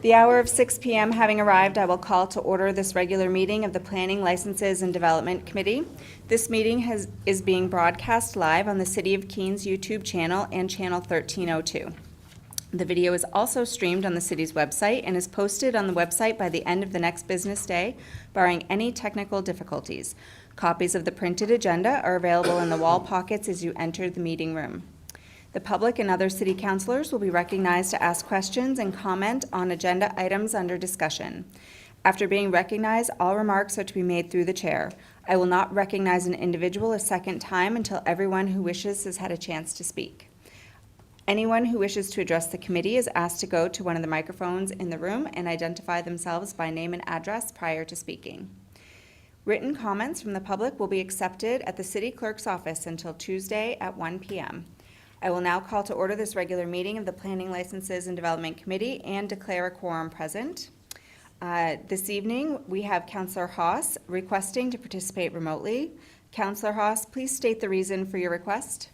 The hour of 6 p.m. having arrived, I will call to order this regular meeting of the Planning, Licenses, and Development Committee. This meeting is being broadcast live on the City of Keene YouTube channel and channel 1302. The video is also streamed on the city's website and is posted on the website by the end of the next business day, barring any technical difficulties. Copies of the printed agenda are available in the wall pockets as you enter the meeting room. The public and other city councilors will be recognized to ask questions and comment on agenda items under discussion. After being recognized, all remarks are to be made through the chair. I will not recognize an individual a second time until everyone who wishes has had a chance to speak. Anyone who wishes to address the committee is asked to go to one of the microphones in the room and identify themselves by name and address prior to speaking. Written comments from the public will be accepted at the city clerk's office until Tuesday at 1 p.m. I will now call to order this regular meeting of the Planning, Licenses, and Development Committee and declare a quorum present. This evening, we have Councillor Haas requesting to participate remotely. Councillor Haas, please state the reason for your request.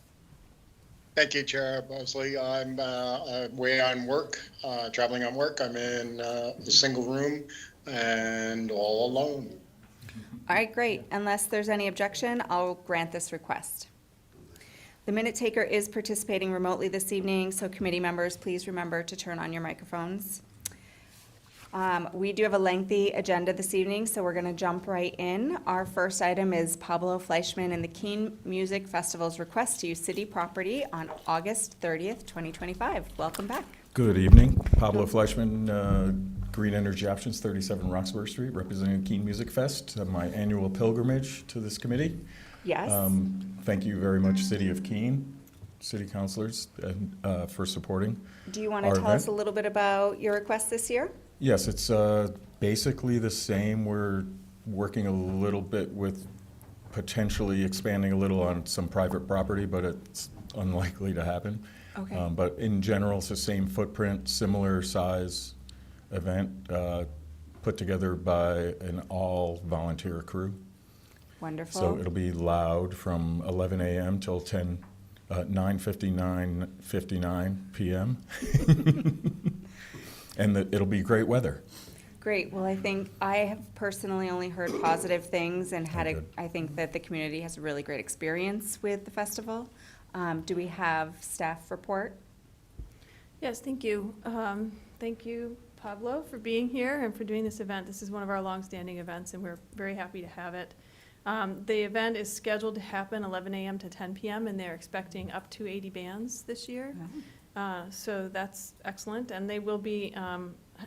Thank you, Chair Bosley. I'm away on work, traveling on work. I'm in a single room and all alone. All right, great. Unless there's any objection, I'll grant this request. The minute taker is participating remotely this evening, so committee members, please remember to turn on your microphones. We do have a lengthy agenda this evening, so we're going to jump right in. Our first item is Pablo Fleischman and the Keene Music Festival's request to use city property on August 30th, 2025. Welcome back. Good evening. Pablo Fleischman, Green Energy Options, 37 Roxbury Street, representing Keene Music Fest, my annual pilgrimage to this committee. Yes. Thank you very much, City of Keene, city councilors, for supporting. Do you want to tell us a little bit about your request this year? Yes, it's basically the same. We're working a little bit with potentially expanding a little on some private property, but it's unlikely to happen. Okay. But in general, it's the same footprint, similar size event, put together by an all-volunteer crew. Wonderful. So it'll be loud from 11 a.m. till 9:59 p.m. And it'll be great weather. Great. Well, I think I have personally only heard positive things and I think that the community has a really great experience with the festival. Do we have staff report? Yes, thank you. Thank you, Pablo, for being here and for doing this event. This is one of our longstanding events, and we're very happy to have it. The event is scheduled to happen 11 a.m. to 10 p.m., and they're expecting up to 80 bands this year. So that's excellent. And they will be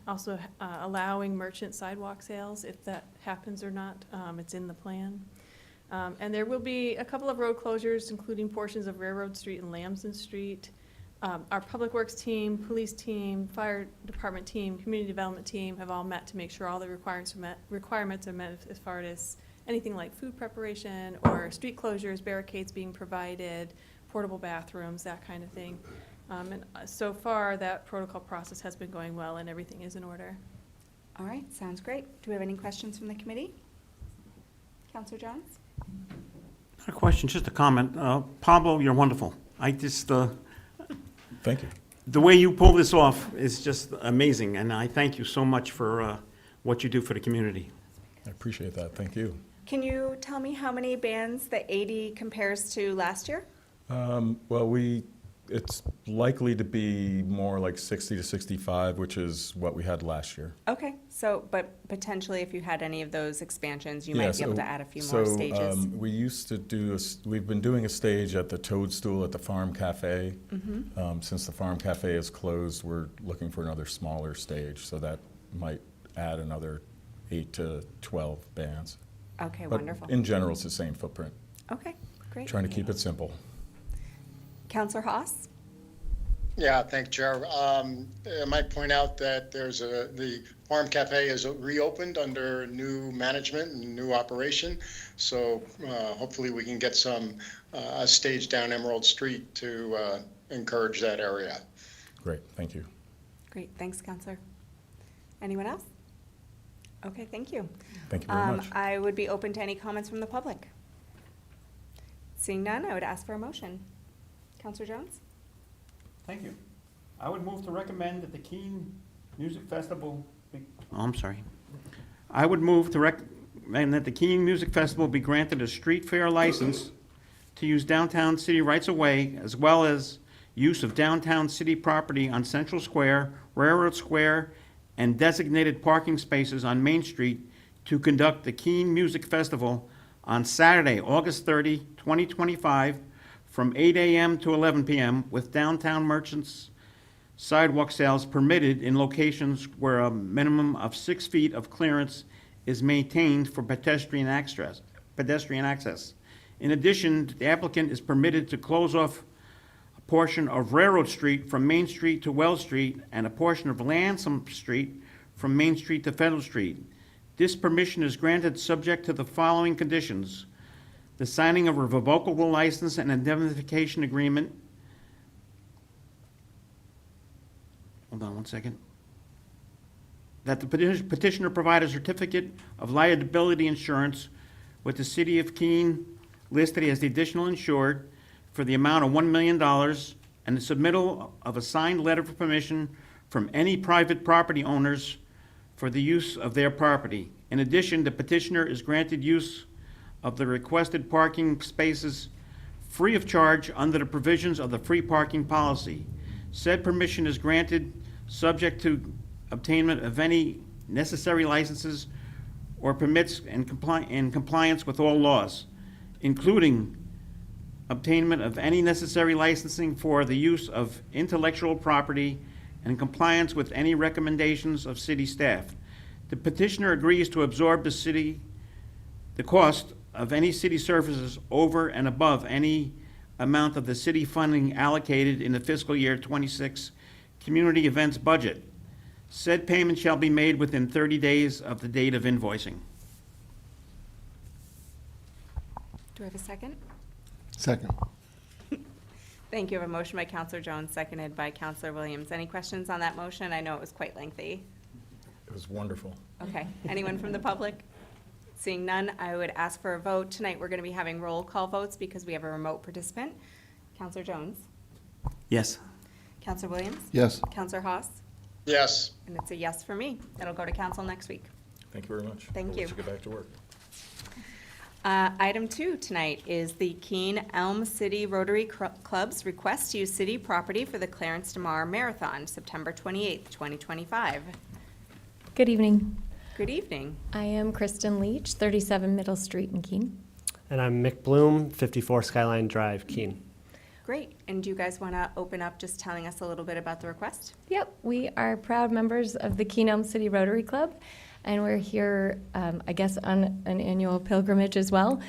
also allowing merchant sidewalk sales if that happens or not. It's in the plan. And there will be a couple of road closures, including portions of Railroad Street and Lamson Street. Our Public Works team, police team, fire department team, community development team have all met to make sure all the requirements are met as far as anything like food preparation or street closures, barricades being provided, portable bathrooms, that kind of thing. And so far, that protocol process has been going well and everything is in order. All right, sounds great. Do we have any questions from the committee? Councillor Johns? Not a question, just a comment. Pablo, you're wonderful. Thank you. The way you pull this off is just amazing, and I thank you so much for what you do for the community. I appreciate that. Thank you. Can you tell me how many bands the 80 compares to last year? Well, it's likely to be more like 60 to 65, which is what we had last year. Okay, so, but potentially if you had any of those expansions, you might be able to add a few more stages. We used to we've been doing a stage at the Toadstool at the Farm Cafe. Mm-hmm. Since the Farm Cafe is closed, we're looking for another smaller stage, so that might add another 8 to 12 bands. Okay, But wonderful. in general, it's the same footprint. Okay, great. Trying to keep it simple. Councillor Haas? Yeah, thank you, Chair. I might point out that the Farm Cafe is reopened under new management and new operation. So hopefully we can get a stage down Emerald Street to encourage that area. Great, thank you. Great, thanks, Councillor. Anyone else? Okay, thank you. Thank you very much. I would be open to any comments from the public. Seeing none, I would ask for a motion. Councillor Jones? Thank you. I would move to recommend that the Keene Music Festival, I'm sorry. I would move to recommend that the Keene Music Festival be granted a street fair license to use downtown city rights-of-way, as well as use of downtown city property on Central Square, Railroad Square, and designated parking spaces on Main Street to conduct the Keene Music Festival on Saturday, August 30, 2025, from 8 a.m. to 11 p.m., with downtown merchants sidewalk sales permitted in locations where a minimum of 6 feet of clearance is maintained for pedestrian access. In addition, the applicant is permitted to close off a portion of Railroad Street from Main Street to Wells Street and a portion of Lansom Street from Main Street to Federal Street. This permission is granted subject to the following conditions: the signing of a revocable license and indemnification agreement. Hold on one second. That the petitioner provide a certificate of liability insurance with the City of Keene listed as the additional insured for the amount of $1 million, and the submittal of a signed letter of permission from any private property owners for the use of their property. In addition, the petitioner is granted use of the requested parking spaces free of charge under the provisions of the free parking policy. Said permission is granted subject to obtainment of any necessary licenses or permits in compliance with all laws, including obtainment of any necessary licensing for the use of intellectual property and compliance with any recommendations of city staff. The petitioner agrees to absorb the cost of any city services over and above any amount of the city funding allocated in the fiscal year 26 community events budget. Said payment shall be made within 30 days of the date of invoicing. Do I have a second? Second. Thank you. I have a motion by Counselor Jones, seconded by Counselor Williams. Any questions on that motion? I know it was quite lengthy. It was wonderful. Okay. Anyone from the public? Seeing none, I would ask for a vote. Tonight, we're going to be having roll call votes because we have a remote participant. Counselor Jones? Yes. Counselor Williams? Yes. Counselor Haas? Yes. And it's a yes for me. It'll go to council next week. Thank you very much. Thank I'll you. let you get back to work. Item 2 tonight is the Keene Elm City Rotary Club's request to use city property for the Clarence DeMar Marathon, September 28th, 2025. Good evening. Good evening. I am Kristen Leach, 37 Middle Street in Keene. And I'm Mick Bloom, 54 Skyline Drive, Keene. Great. And do you guys want to open up just telling us a little bit about the request? Yep, we are proud members of the Keene Elm City Rotary Club, and we're here, I guess, on an annual pilgrimage as well,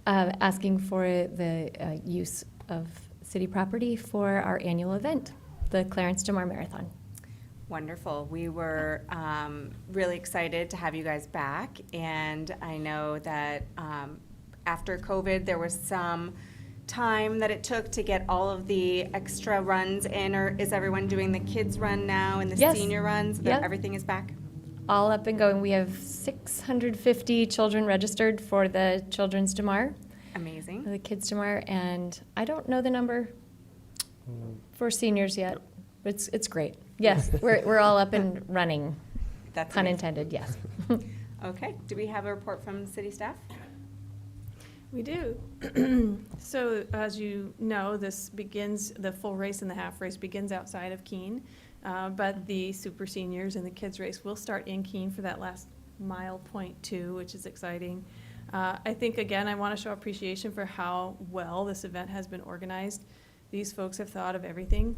asking for the use of city property for our annual event, the Clarence DeMar Marathon. Wonderful. We were really excited to have you guys back, and I know that after COVID, there was some time that it took to get all of the extra runs in, or is everyone doing the kids run now and the Yes. senior runs? Yep. Everything is back? All up and going. We have 650 children registered for the Children's DeMar, Amazing. the Kids DeMar, and I don't know the number for seniors yet. It's great. Yes, we're all up and running. That's Pun amazing. intended, yes. Okay. Do we have a report from city staff? We do. So as you know, this begins, the full race and the half race begins outside of Keene. But the super seniors and the kids race will start in Keene for that last mile, point 2, which is exciting. I think, again, I want to show appreciation for how well this event has been organized. These folks have thought of everything.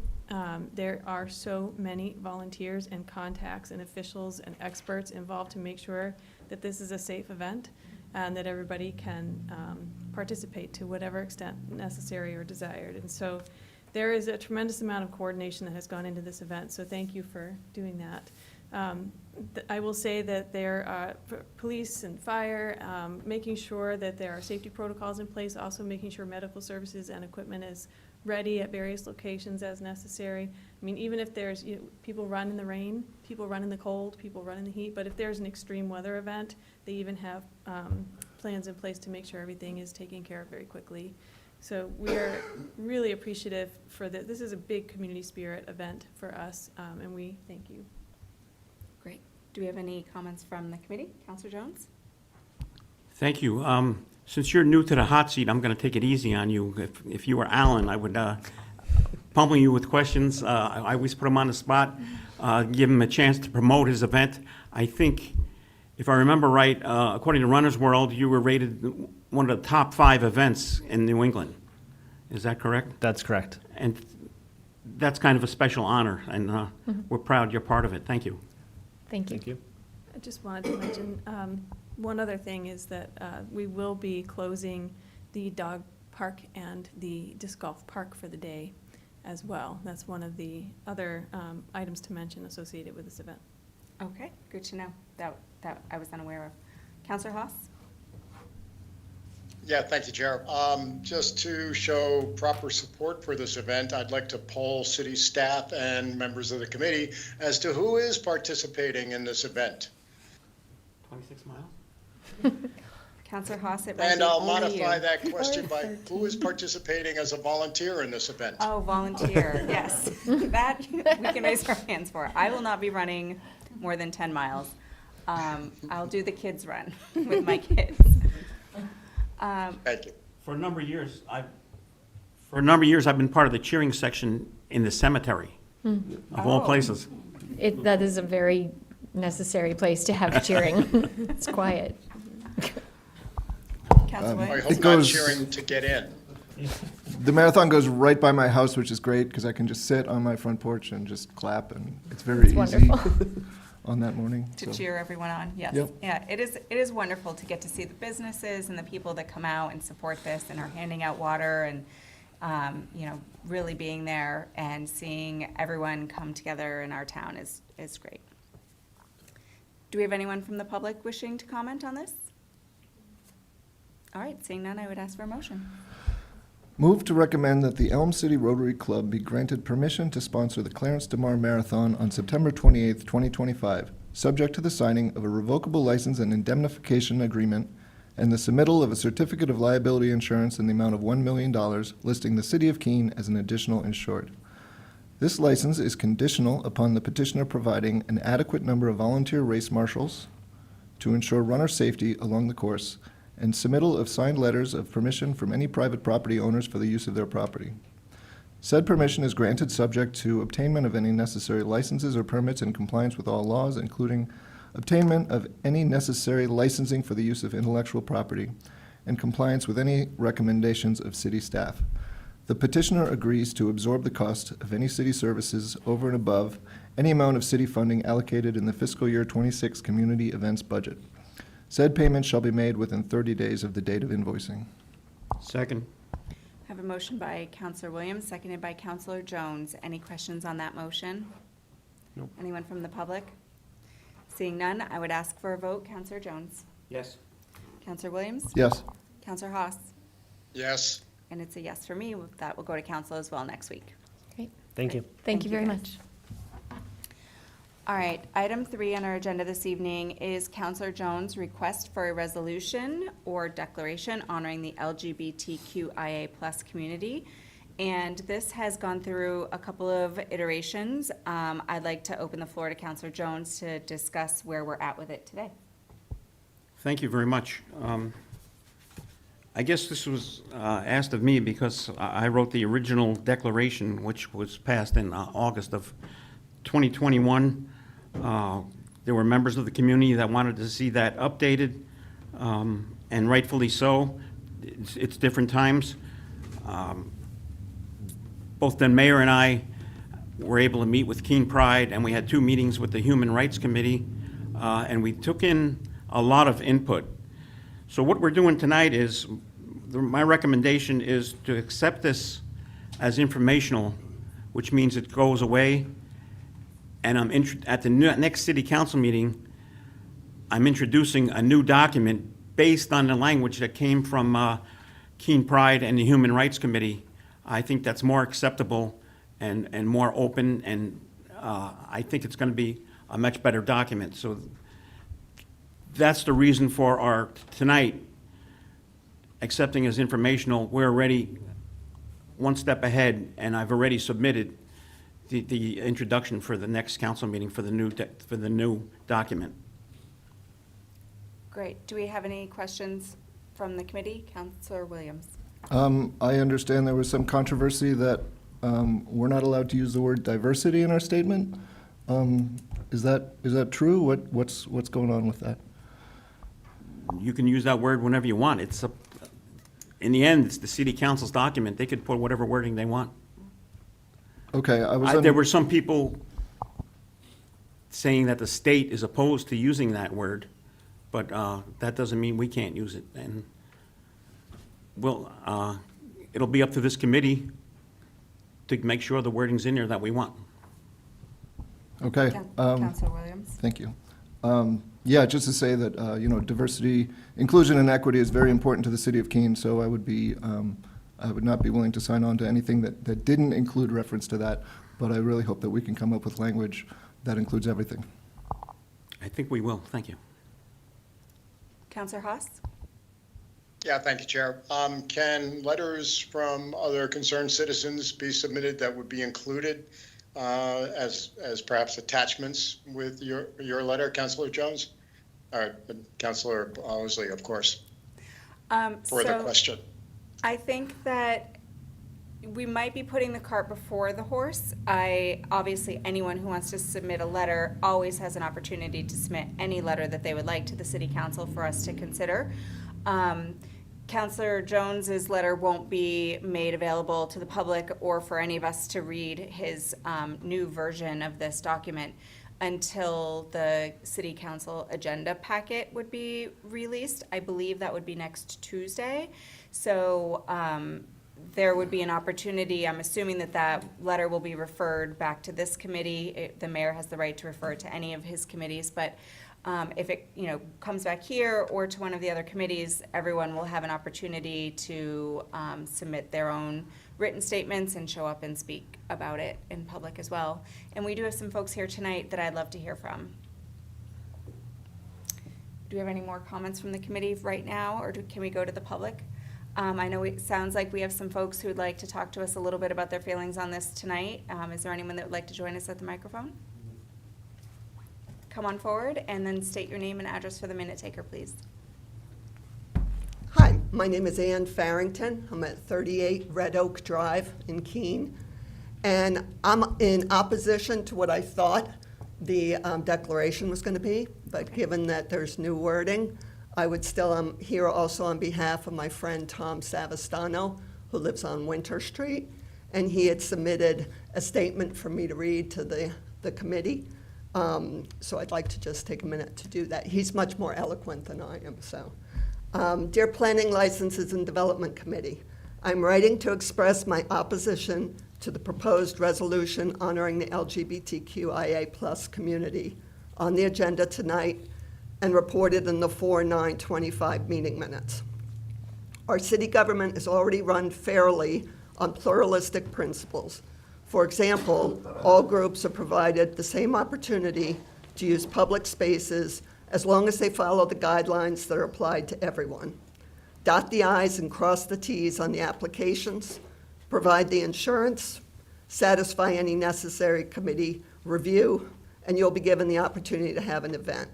There are so many volunteers and contacts and officials and experts involved to make sure that this is a safe event and that everybody can participate to whatever extent necessary or desired. And so there is a tremendous amount of coordination that has gone into this event, so thank you for doing that. I will say that there are police and fire, making sure that there are safety protocols in place, also making sure medical services and equipment is ready at various locations as necessary. I mean, even if there's, people run in the rain, people run in the cold, people run in the heat, but if there's an extreme weather event, they even have plans in place to make sure everything is taken care of very quickly. So we are really appreciative for this is a big community spirit event for us, and we thank you. Do we have any comments from the committee? Counselor Jones? Thank you. Since you're new to the hot seat, I'm going to take it easy on you. If you were Alan, I would pummel you with questions. I always put him on the spot, give him a chance to promote his event. I think, if I remember right, according to Runner's World, you were rated one of the top 5 events in New England. Is that correct? That's correct. And that's kind of a special honor, and we're proud you're part of it. Thank you. Thank you. Thank you. I just wanted to mention, one other thing is that we will be closing the dog park and the disc golf park for the day as well. That's one of the other items to mention associated with this event. Okay, good to know. That I was unaware of. Counselor Haas? Yeah, thank you, Chair. Just to show proper support for this event, I'd like to poll city staff and members of the committee as to who is participating in this event. 26 miles? Counselor Haas, it might And be I'll only you. modify that question by who is participating as a volunteer in this event? Oh, volunteer, yes. That we can raise our hands for. I will not be running more than 10 miles. I'll do the kids run with my kids. Thank you. For a number of years, I've been part of the cheering section in the cemetery, of all Oh. places. That is a very necessary place to have cheering. It's quiet. Counselor I Williams? hope It not goes- cheering to get in. The marathon goes right by my house, which is great because I can just sit on my front porch and just clap, and it's very It's easy wonderful. on that morning. To so. cheer everyone on, yes. Yep. Yeah, it is wonderful to get to see the businesses and the people that come out and support this and are handing out water and, really being there and seeing everyone come together in our town is great. Do we have anyone from the public wishing to comment on this? All right, seeing none, I would ask for a motion. Move to recommend that the Elm City Rotary Club be granted permission to sponsor the Clarence DeMar Marathon on September 28th, 2025, subject to the signing of a revocable license and indemnification agreement and the submittal of a certificate of liability insurance in the amount of $1 million, listing the City of Keene as an additional insured. This license is conditional upon the petitioner providing an adequate number of volunteer race marshals to ensure runner safety along the course, and submittal of signed letters of permission from any private property owners for the use of their property. Said permission is granted subject to obtainment of any necessary licenses or permits in compliance with all laws, including obtainment of any necessary licensing for the use of intellectual property, and compliance with any recommendations of city staff. The petitioner agrees to absorb the cost of any city services over and above any amount of city funding allocated in the fiscal year 26 community events budget. Said payment shall be made within 30 days of the date of invoicing. Second. I have a motion by Counselor Williams, seconded by Counselor Jones. Any questions on that motion? Nope. Anyone from the public? Seeing none, I would ask for a vote. Counselor Jones? Yes. Counselor Williams? Yes. Counselor Haas? Yes, And it's a yes for me. That will go to council as well next week. Great. Thank you. Thank you very guys. much. All right, item 3 on our agenda this evening is Counselor Jones' request for a resolution or declaration honoring the LGBTQIA+ community. And this has gone through a couple of iterations. I'd like to open the floor to Counselor Jones to discuss where we're at with it today. Thank you very much. I guess this was asked of me because I wrote the original declaration, which was passed in August of 2021. There were members of the community that wanted to see that updated, and rightfully so. It's different times. Both the mayor and I were able to meet with Keene Pride, and we had 2 meetings with the Human Rights Committee, and we took in a lot of input. So what we're doing tonight is, my recommendation is to accept this as informational, which means it goes away. And at the next city council meeting, I'm introducing a new document based on the language that came from Keene Pride and the Human Rights Committee. I think that's more acceptable and more open, and I think it's going to be a much better document. So that's the reason for our tonight accepting as informational. We're already one step ahead, and I've already submitted the introduction for the next council meeting for the new document. Great. Do we have any questions from the committee? Counselor Williams? I understand there was some controversy that we're not allowed to use the word diversity in our statement. Is that true? What's going on with that? You can use that word whenever you want. In the end, it's the city council's document. They could put whatever wording they want. Okay, There were some people saying that the state is opposed to using that word, but that doesn't mean we can't use it. And it'll be up to this committee to make sure the wording's in there that we want. Okay. Counselor Williams? Thank you. Yeah, just to say that, diversity, inclusion, and equity is very important to the city of Keene, so I would not be willing to sign on to anything that didn't include reference to that, but I really hope that we can come up with language that includes everything. I think we will. Thank you. Counselor Haas? Yeah, thank you, Chair. Can letters from other concerned citizens be submitted that would be included as perhaps attachments with your letter, Councilor Jones? Councilor Owsley, of course, for the question. I think that we might be putting the cart before the horse. Obviously, anyone who wants to submit a letter always has an opportunity to submit any letter that they would like to the city council for us to consider. Councilor Jones's letter won't be made available to the public or for any of us to read his new version of this document until the city council agenda packet would be released. I believe that would be next Tuesday. So there would be an opportunity, I'm assuming that letter will be referred back to this committee. The mayor has the right to refer to any of his committees, but if it comes back here or to one of the other committees, everyone will have an opportunity to submit their own written statements and show up and speak about it in public as well. And we do have some folks here tonight that I'd love to hear from. Do we have any more comments from the committee right now, or can we go to the public? I know it sounds like we have some folks who would like to talk to us a little bit about their feelings on this tonight. Is there anyone that would like to join us at the microphone? Come on forward and then state your name and address for the minute taker, please. Hi, my name is Ann Farrington. I'm at 38 Red Oak Drive in Keene. And I'm in opposition to what I thought the declaration was going to be, but given that there's new wording, I would still, here also on behalf of my friend Tom Savastano, who lives on Winter Street, and he had submitted a statement for me to read to the committee. So I'd like to just take a minute to do that. He's much more eloquent than I am, so. Dear Planning, Licenses, and Development Committee, I'm writing to express my opposition to the proposed resolution honoring the LGBTQIA+ community on the agenda tonight and reported in the 4/9/25 meeting minutes. Our city government is already run fairly on pluralistic principles. For example, all groups are provided the same opportunity to use public spaces as long as they follow the guidelines that are applied to everyone. Dot the i's and cross the t's on the applications, provide the insurance, satisfy any necessary committee review, and you'll be given the opportunity to have an event.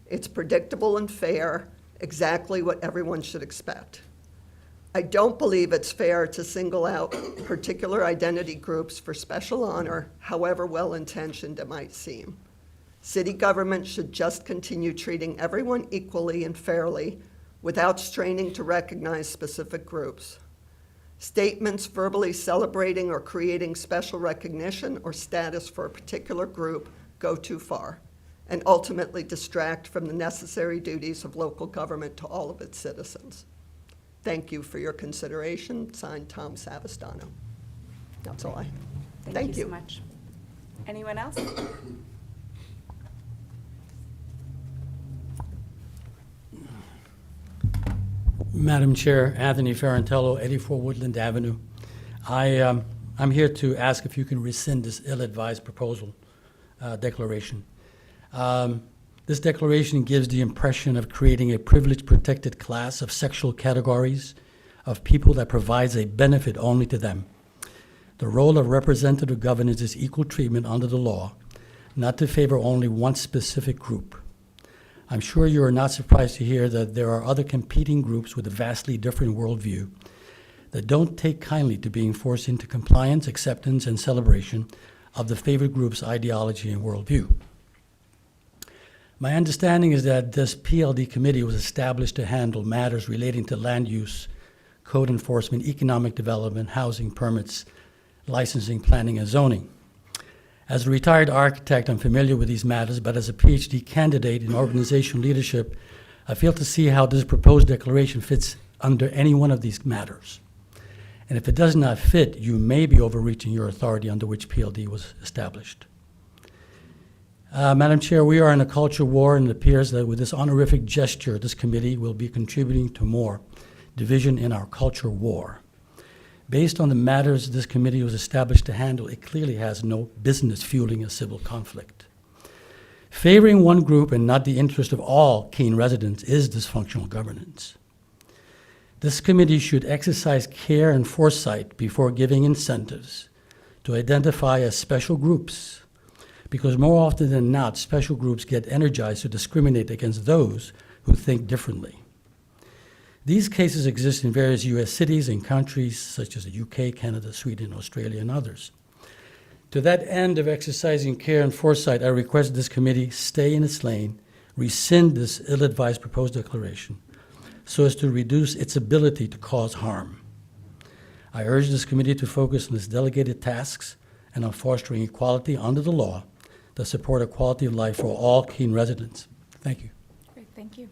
It's predictable and fair, exactly what everyone should expect. I don't believe it's fair to single out particular identity groups for special honor, however well-intentioned it might seem. City government should just continue treating everyone equally and fairly without straining to recognize specific groups. Statements verbally celebrating or creating special recognition or status for a particular group go too far and ultimately distract from the necessary duties of local government to all of its citizens. Thank you for your consideration. Signed, Tom Savastano. That's all I have. Thank you so much. Anyone else? Madam Chair, Anthony Ferrantello, 84 Woodland Avenue. I'm here to ask if you can rescind this ill-advised proposal declaration. This declaration gives the impression of creating a privilege-protected class of sexual categories of people that provides a benefit only to them. The role of representative governance is equal treatment under the law, not to favor only one specific group. I'm sure you are not surprised to hear that there are other competing groups with a vastly different worldview that don't take kindly to being forced into compliance, acceptance, and celebration of the favored group's ideology and worldview. My understanding is that this PLD committee was established to handle matters relating to land use, code enforcement, economic development, housing permits, licensing, planning, and zoning. As a retired architect, I'm familiar with these matters, but as a PhD candidate in organizational leadership, I fail to see how this proposed declaration fits under any one of these matters. And if it does not fit, you may be overreaching your authority under which PLD was established. Madam Chair, we are in a culture war, and it appears that with this honorific gesture, this committee will be contributing to more division in our culture war. Based on the matters this committee was established to handle, it clearly has no business fueling a civil conflict. Favoring one group and not the interest of all Keene residents is dysfunctional governance. This committee should exercise care and foresight before giving incentives to identify as special groups, because more often than not, special groups get energized to discriminate against those who think differently. These cases exist in various U.S. cities and countries such as the UK, Canada, Sweden, Australia, and others. To that end of exercising care and foresight, I request this committee stay in its lane, rescind this ill-advised proposed declaration, so as to reduce its ability to cause harm. I urge this committee to focus on its delegated tasks and on fostering equality under the law that support a quality of life for all Keene residents. Thank you. Great, thank you.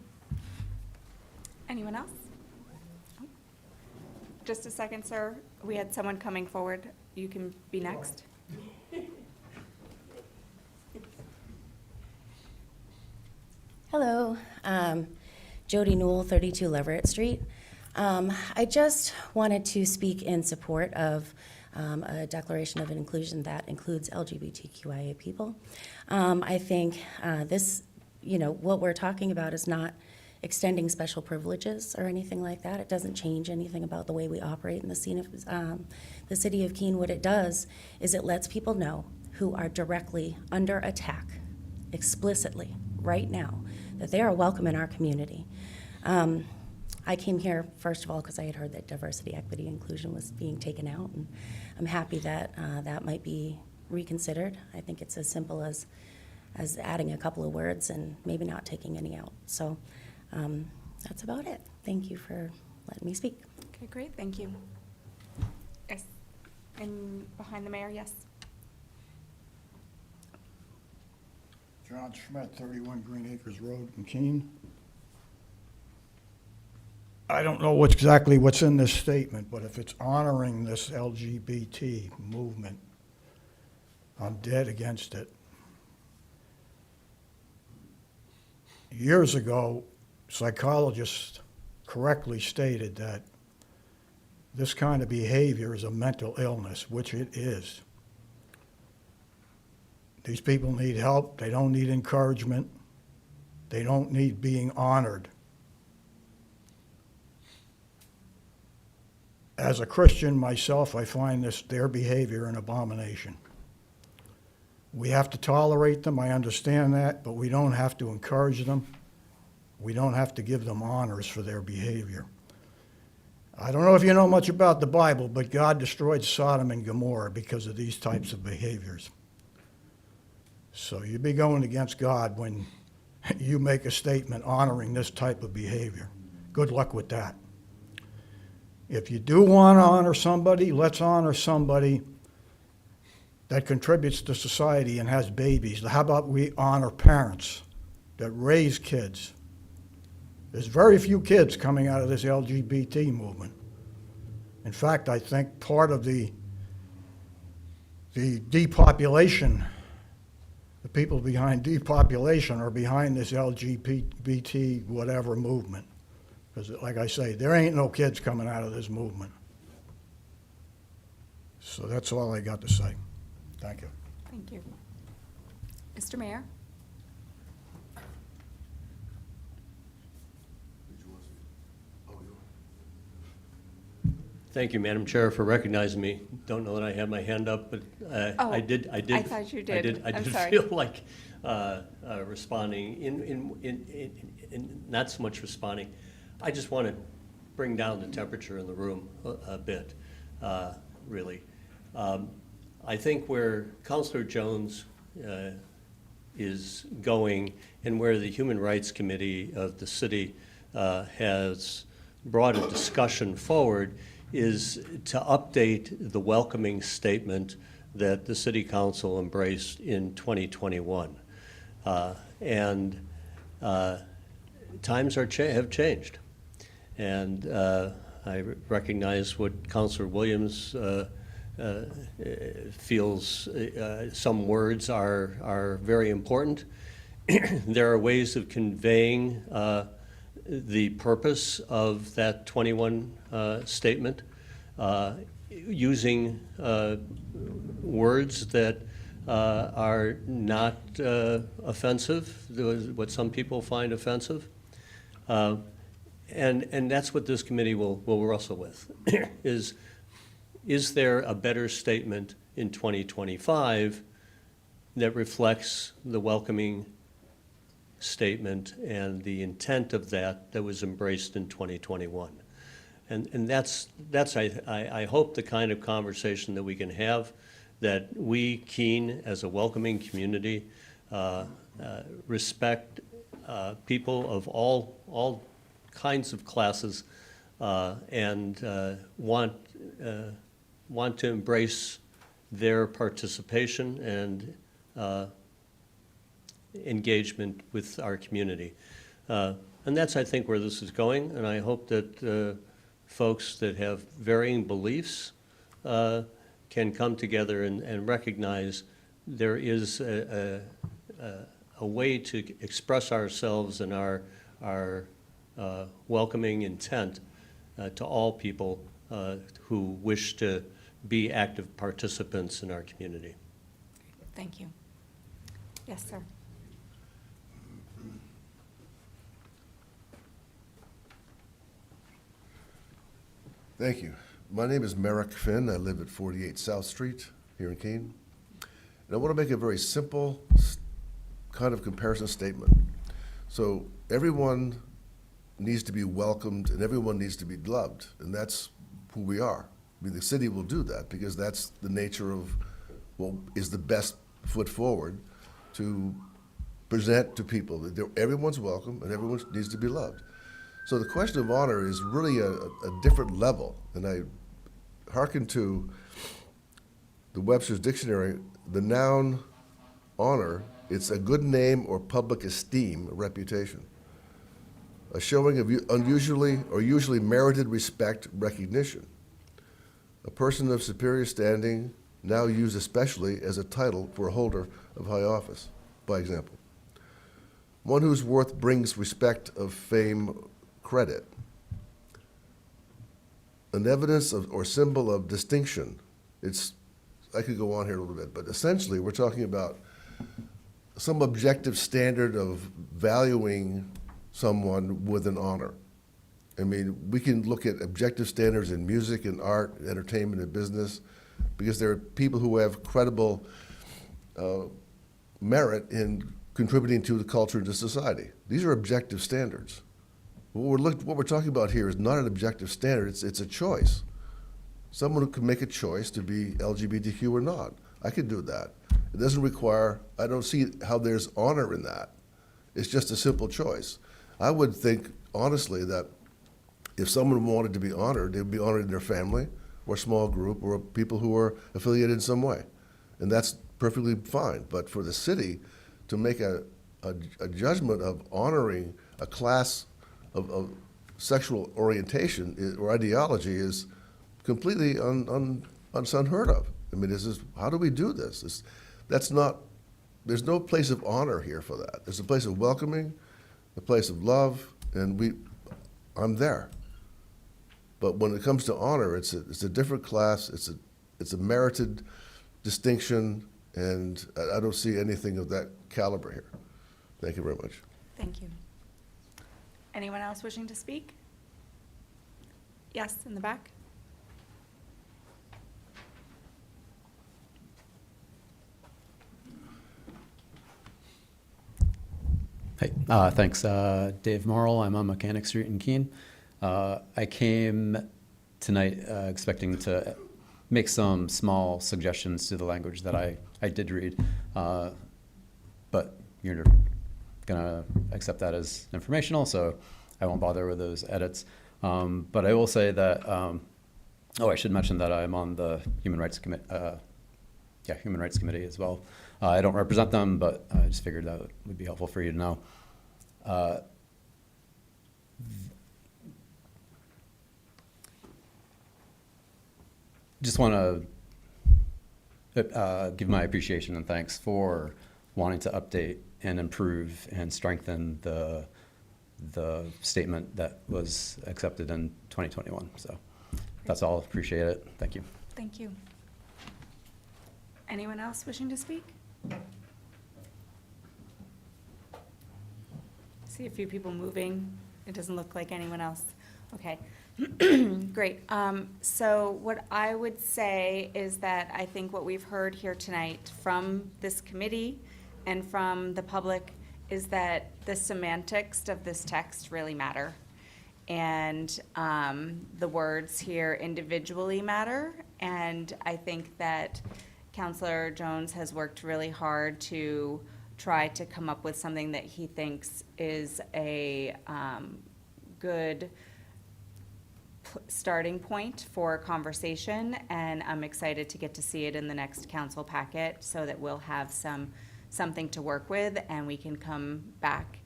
Anyone else? Just a second, sir. We had someone coming forward. You can be next. Hello, Jody Newell, 32 Leverett Street. I just wanted to speak in support of a declaration of inclusion that includes LGBTQIA people. I think what we're talking about is not extending special privileges or anything like that. It doesn't change anything about the way we operate in the city of Keene. What it does is it lets people know who are directly under attack explicitly right now that they are welcome in our community. I came here, first of all, because I had heard that diversity, equity, inclusion was being taken out, and I'm happy that that might be reconsidered. I think it's as simple as adding a couple of words and maybe not taking any out. So that's about it. Thank you for letting me speak. Okay, great, thank you. Yes, and behind the mayor, yes. John Schmidt, 31 Green Acres Road in Keene. I don't know exactly what's in this statement, but if it's honoring this LGBT movement, I'm dead against it. Years ago, psychologists correctly stated that this kind of behavior is a mental illness, which it is. These people need help. They don't need encouragement. They don't need being honored. As a Christian myself, I find their behavior an abomination. We have to tolerate them, I understand that, but we don't have to encourage them. We don't have to give them honors for their behavior. I don't know if you know much about the Bible, but God destroyed Sodom and Gomorrah because of these types of behaviors. So you'd be going against God when you make a statement honoring this type of behavior. Good luck with that. If you do want to honor somebody, let's honor somebody that contributes to society and has babies. How about we honor parents that raise kids? There's very few kids coming out of this LGBT movement. In fact, I think part of the depopulation, the people behind depopulation are behind this LGBT whatever movement. Because like I say, there ain't no kids coming out of this movement. So that's all I got to say. Thank you. Thank you. Mr. Mayor? Thank you, Madam Chair, for recognizing me. Don't know that I had my hand up, but I did. I thought you did. I I'm did sorry. feel like responding in not so much responding. I just want to bring down the temperature in the room a bit, really. I think where Councilor Jones is going and where the Human Rights Committee of the city has brought a discussion forward is to update the welcoming statement that the City Council embraced in 2021. Times have changed. And I recognize what Councilor Williams feels some words are very important. There are ways of conveying the purpose of that 21 statement using words that are not offensive, what some people find offensive. And that's what this committee will wrestle with. Is there a better statement in 2025 that reflects the welcoming statement and the intent of that was embraced in 2021? And that's I hope the kind of conversation that we can have, that we, Keene, as a welcoming community, respect people of all kinds of classes and want to embrace their participation and engagement with our community. And that's, I think, where this is going, and I hope that folks that have varying beliefs can come together and recognize there is a way to express ourselves and our welcoming intent to all people who wish to be active participants in our community. Thank you. Yes, sir. Thank you. My name is Merrick Finn. I live at 48 South Street here in Keene. And I want to make a very simple kind of comparison statement. So everyone needs to be welcomed and everyone needs to be loved, and that's who we are. I mean, the city will do that because that's the nature of what is the best foot forward to present to people that everyone's welcome and everyone needs to be loved. So the question of honor is really a different level, and I hearken to the Webster's Dictionary. The noun honor, it's a good name or public esteem, a reputation, a showing of unusually or usually merited respect, recognition. A person of superior standing, now used especially as a title for a holder of high office, by example. One whose worth brings respect of fame, credit. An evidence of or symbol of distinction. I could go on here a little bit, but essentially we're talking about some objective standard of valuing someone with an honor. I mean, we can look at objective standards in music and art, entertainment and business, because there are people who have credible merit in contributing to the culture and to society. These are objective standards. What we're talking about here is not an objective standard, it's a choice. Someone who can make a choice to be LGBTQ or not. I could do that. It doesn't require, I don't see how there's honor in that. It's just a simple choice. I would think, honestly, that if someone wanted to be honored, they'd be honored in their family or small group or people who are affiliated in some way. And that's perfectly fine. But for the city to make a judgment of honoring a class of sexual orientation or ideology is completely unheard of. I mean, how do we do this? There's no place of honor here for that. There's a place of welcoming, a place of love, and I'm there. But when it comes to honor, it's a different class. It's a merited distinction, and I don't see anything of that caliber here. Thank you very much. Thank you. Anyone else wishing to speak? Yes, in the back. Thanks. Dave Morrill. I'm on Mechanic Street in Keene. I came tonight expecting to make some small suggestions to the language that I did read, but you're going to accept that as informational, so I won't bother with those edits. But I will say that, I should mention that I'm on the Human Rights Committee as well. I don't represent them, but I just figured that would be helpful for you to know. Just want to give my appreciation and thanks for wanting to update and improve and strengthen the statement that was accepted in 2021. So that's all. Appreciate it. Thank you. Thank you. Anyone else wishing to speak? See a few people moving. It doesn't look like anyone else. Okay. Great. So what I would say is that I think what we've heard here tonight from this committee and from the public is that the semantics of this text really matter. And the words here individually matter. And I think that Councilor Jones has worked really hard to try to come up with something that he thinks is a good starting point for conversation, and I'm excited to get to see it in the next council packet so that we'll have something to work with, and we can come back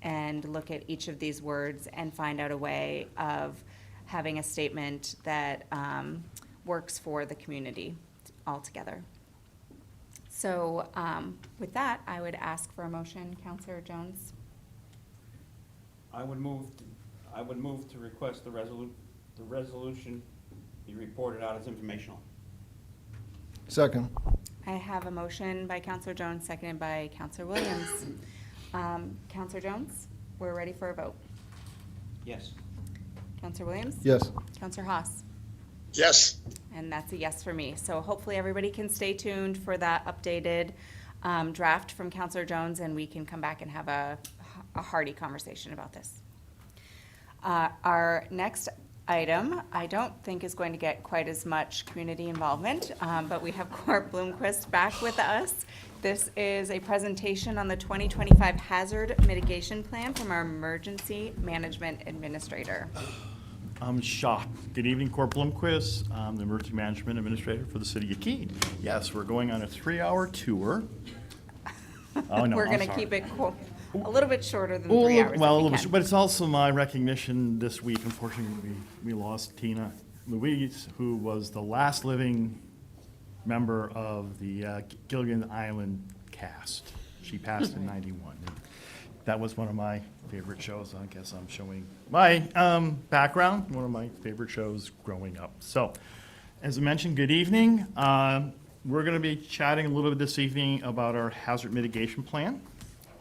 and look at each of these words and find out a way of having a statement that works for the community altogether. So with that, I would ask for a motion. Councilor Jones? I would move to request the resolution be reported out as informational. Second. I have a motion by Councilor Jones, seconded by Councilor Williams. Councilor Jones, we're ready for a vote. Yes. Councilor Williams? Yes. Councilor Haas? Yes. And that's a yes for me. So hopefully everybody can stay tuned for that updated draft from Councilor Jones, and we can come back and have a hearty conversation about this. Our next item, I don't think is going to get quite as much community involvement, but we have Court Bloomquist back with us. This is a presentation on the 2025 Hazard Mitigation Plan from our Emergency Management Administrator. I'm shocked. Good evening, Court Bloomquist. I'm the Emergency Management Administrator for the City of Keene. Yes, we're going on a 3-hour tour. Oh, no, We're I'm going to sorry. keep it a little bit shorter than 3 hours. Well, a if we little bit, can. but it's also my recognition this week. Unfortunately, we lost Tina Louise, who was the last living member of the Gilligan Island cast. She passed in '91. That was one of my favorite shows. I guess I'm showing my background, one of my favorite shows growing up. So, as I mentioned, good evening. We're going to be chatting a little bit this evening about our hazard mitigation plan.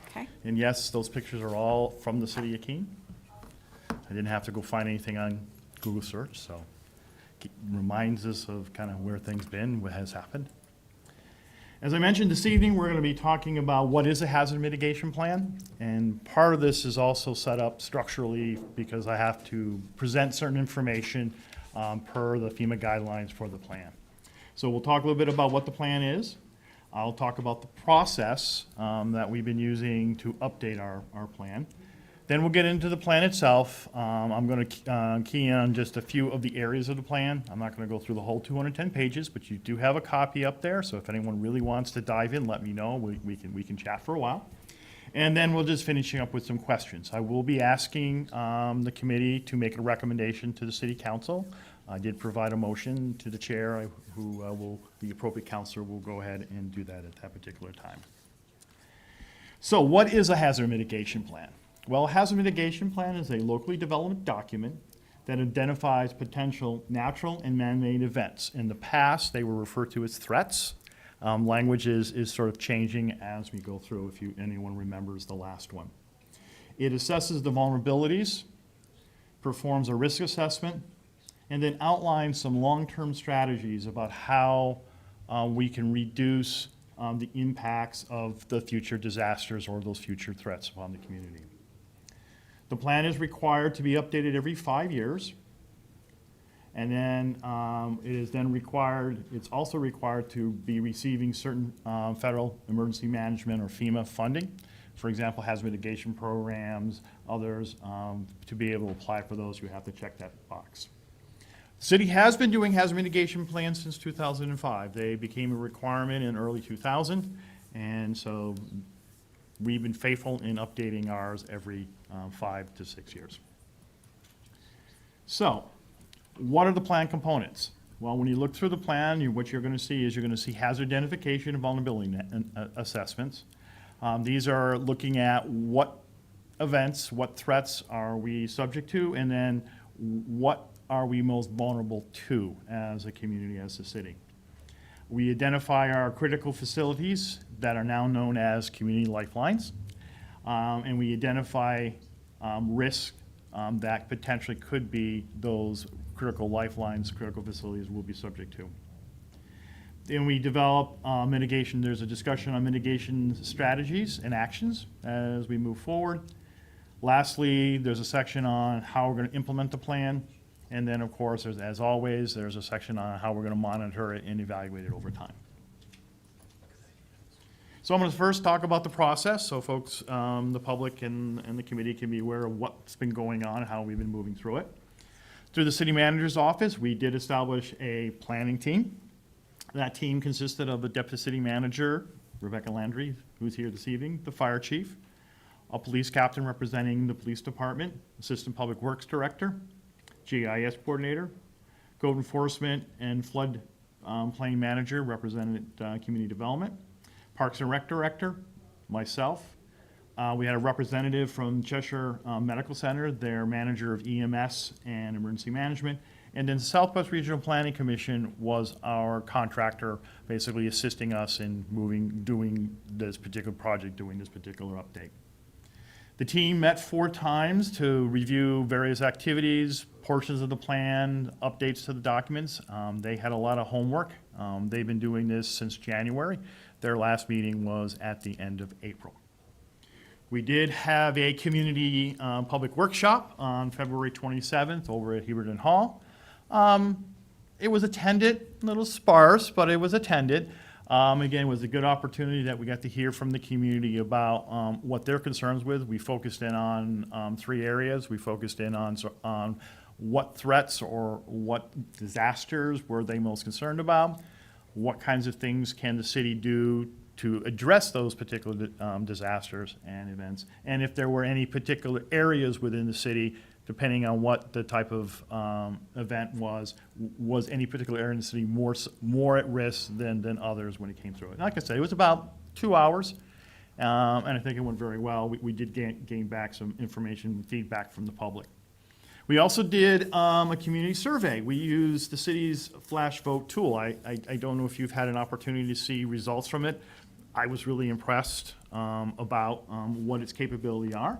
Okay. And yes, those pictures are all from the city of Keene. I didn't have to go find anything on Google search, so it reminds us of kind of where things been, what has happened. As I mentioned this evening, we're going to be talking about what is a hazard mitigation plan. And part of this is also set up structurally because I have to present certain information per the FEMA guidelines for the plan. So we'll talk a little bit about what the plan is. I'll talk about the process that we've been using to update our plan. Then we'll get into the plan itself. I'm going to key in on just a few of the areas of the plan. I'm not going to go through the whole 210 pages, but you do have a copy up there. So if anyone really wants to dive in, let me know. We can chat for a while. And then we'll just finishing up with some questions. I will be asking the committee to make a recommendation to the city council. I did provide a motion to the chair, the appropriate counselor will go ahead and do that at that particular time. So what is a hazard mitigation plan? Well, a hazard mitigation plan is a locally developed document that identifies potential natural and man-made events. In the past, they were referred to as threats. Language is sort of changing as we go through, if anyone remembers the last one. It assesses the vulnerabilities, performs a risk assessment, and then outlines some long-term strategies about how we can reduce the impacts of the future disasters or those future threats upon the community. The plan is required to be updated every 5 years. And then it is then required, it's also required to be receiving certain federal emergency management or FEMA funding. For example, hazard mitigation programs, others. To be able to apply for those, you have to check that box. The city has been doing hazard mitigation plans since 2005. They became a requirement in early 2000, and so we've been faithful in updating ours every 5 to 6 years. So, what are the plan components? Well, when you look through the plan, what you're going to see is you're going to see hazard identification and vulnerability assessments. These are looking at what events, what threats are we subject to, and then what are we most vulnerable to as a community, as a city. We identify our critical facilities that are now known as community lifelines, and we identify risks that potentially could be those critical lifelines, critical facilities will be subject to. Then we develop mitigation. There's a discussion on mitigation strategies and actions as we move forward. Lastly, there's a section on how we're going to implement the plan. And then, of course, as always, there's a section on how we're going to monitor it and evaluate it over time. So I'm going to first talk about the process so folks, the public and the committee can be aware of what's been going on and how we've been moving through it. Through the city manager's office, we did establish a planning team. That team consisted of the deputy city manager, Rebecca Landry, who's here this evening, the fire chief, a police captain representing the police department, assistant public works director, GIS coordinator, code enforcement and flood plain manager represented community development, Parks and Rec director, myself. We had a representative from Cheshire Medical Center, their manager of EMS and emergency management. And then Southwest Regional Planning Commission was our contractor, basically assisting us in doing this particular project, doing this particular update. The team met 4 times to review various activities, portions of the plan, updates to the documents. They had a lot of homework. They've been doing this since January. Their last meeting was at the end of April. We did have a community public workshop on February 27th over at Heberton Hall. It was attended, a little sparse, but it was attended. Again, it was a good opportunity that we got to hear from the community about what they're concerns with. We focused in on 3 areas. We focused in on what threats or what disasters were they most concerned about, what kinds of things can the city do to address those particular disasters and events, and if there were any particular areas within the city, depending on what the type of event was any particular area in the city more at risk than others when it came through it. Like I said, it was about 2 hours, and I think it went very well. We did gain back some information, feedback from the public. We also did a community survey. We used the city's flash vote tool. I don't know if you've had an opportunity to see results from it. I was really impressed about what its capability are.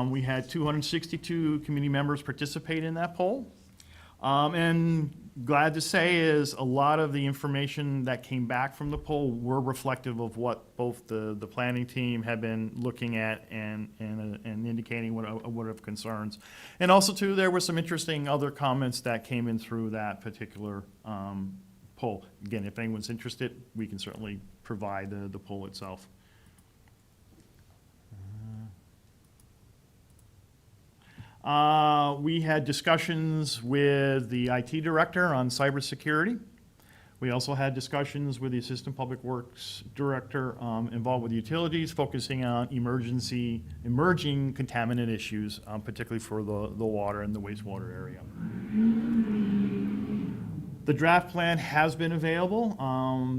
We had 262 community members participate in that poll. And glad to say is a lot of the information that came back from the poll were reflective of what both the planning team had been looking at and indicating what of concerns. And also too, there were some interesting other comments that came in through that particular poll. Again, if anyone's interested, we can certainly provide the poll itself. We had discussions with the IT director on cybersecurity. We also had discussions with the assistant public works director involved with utilities, focusing on emerging contaminant issues, particularly for the water and the wastewater area. The draft plan has been available.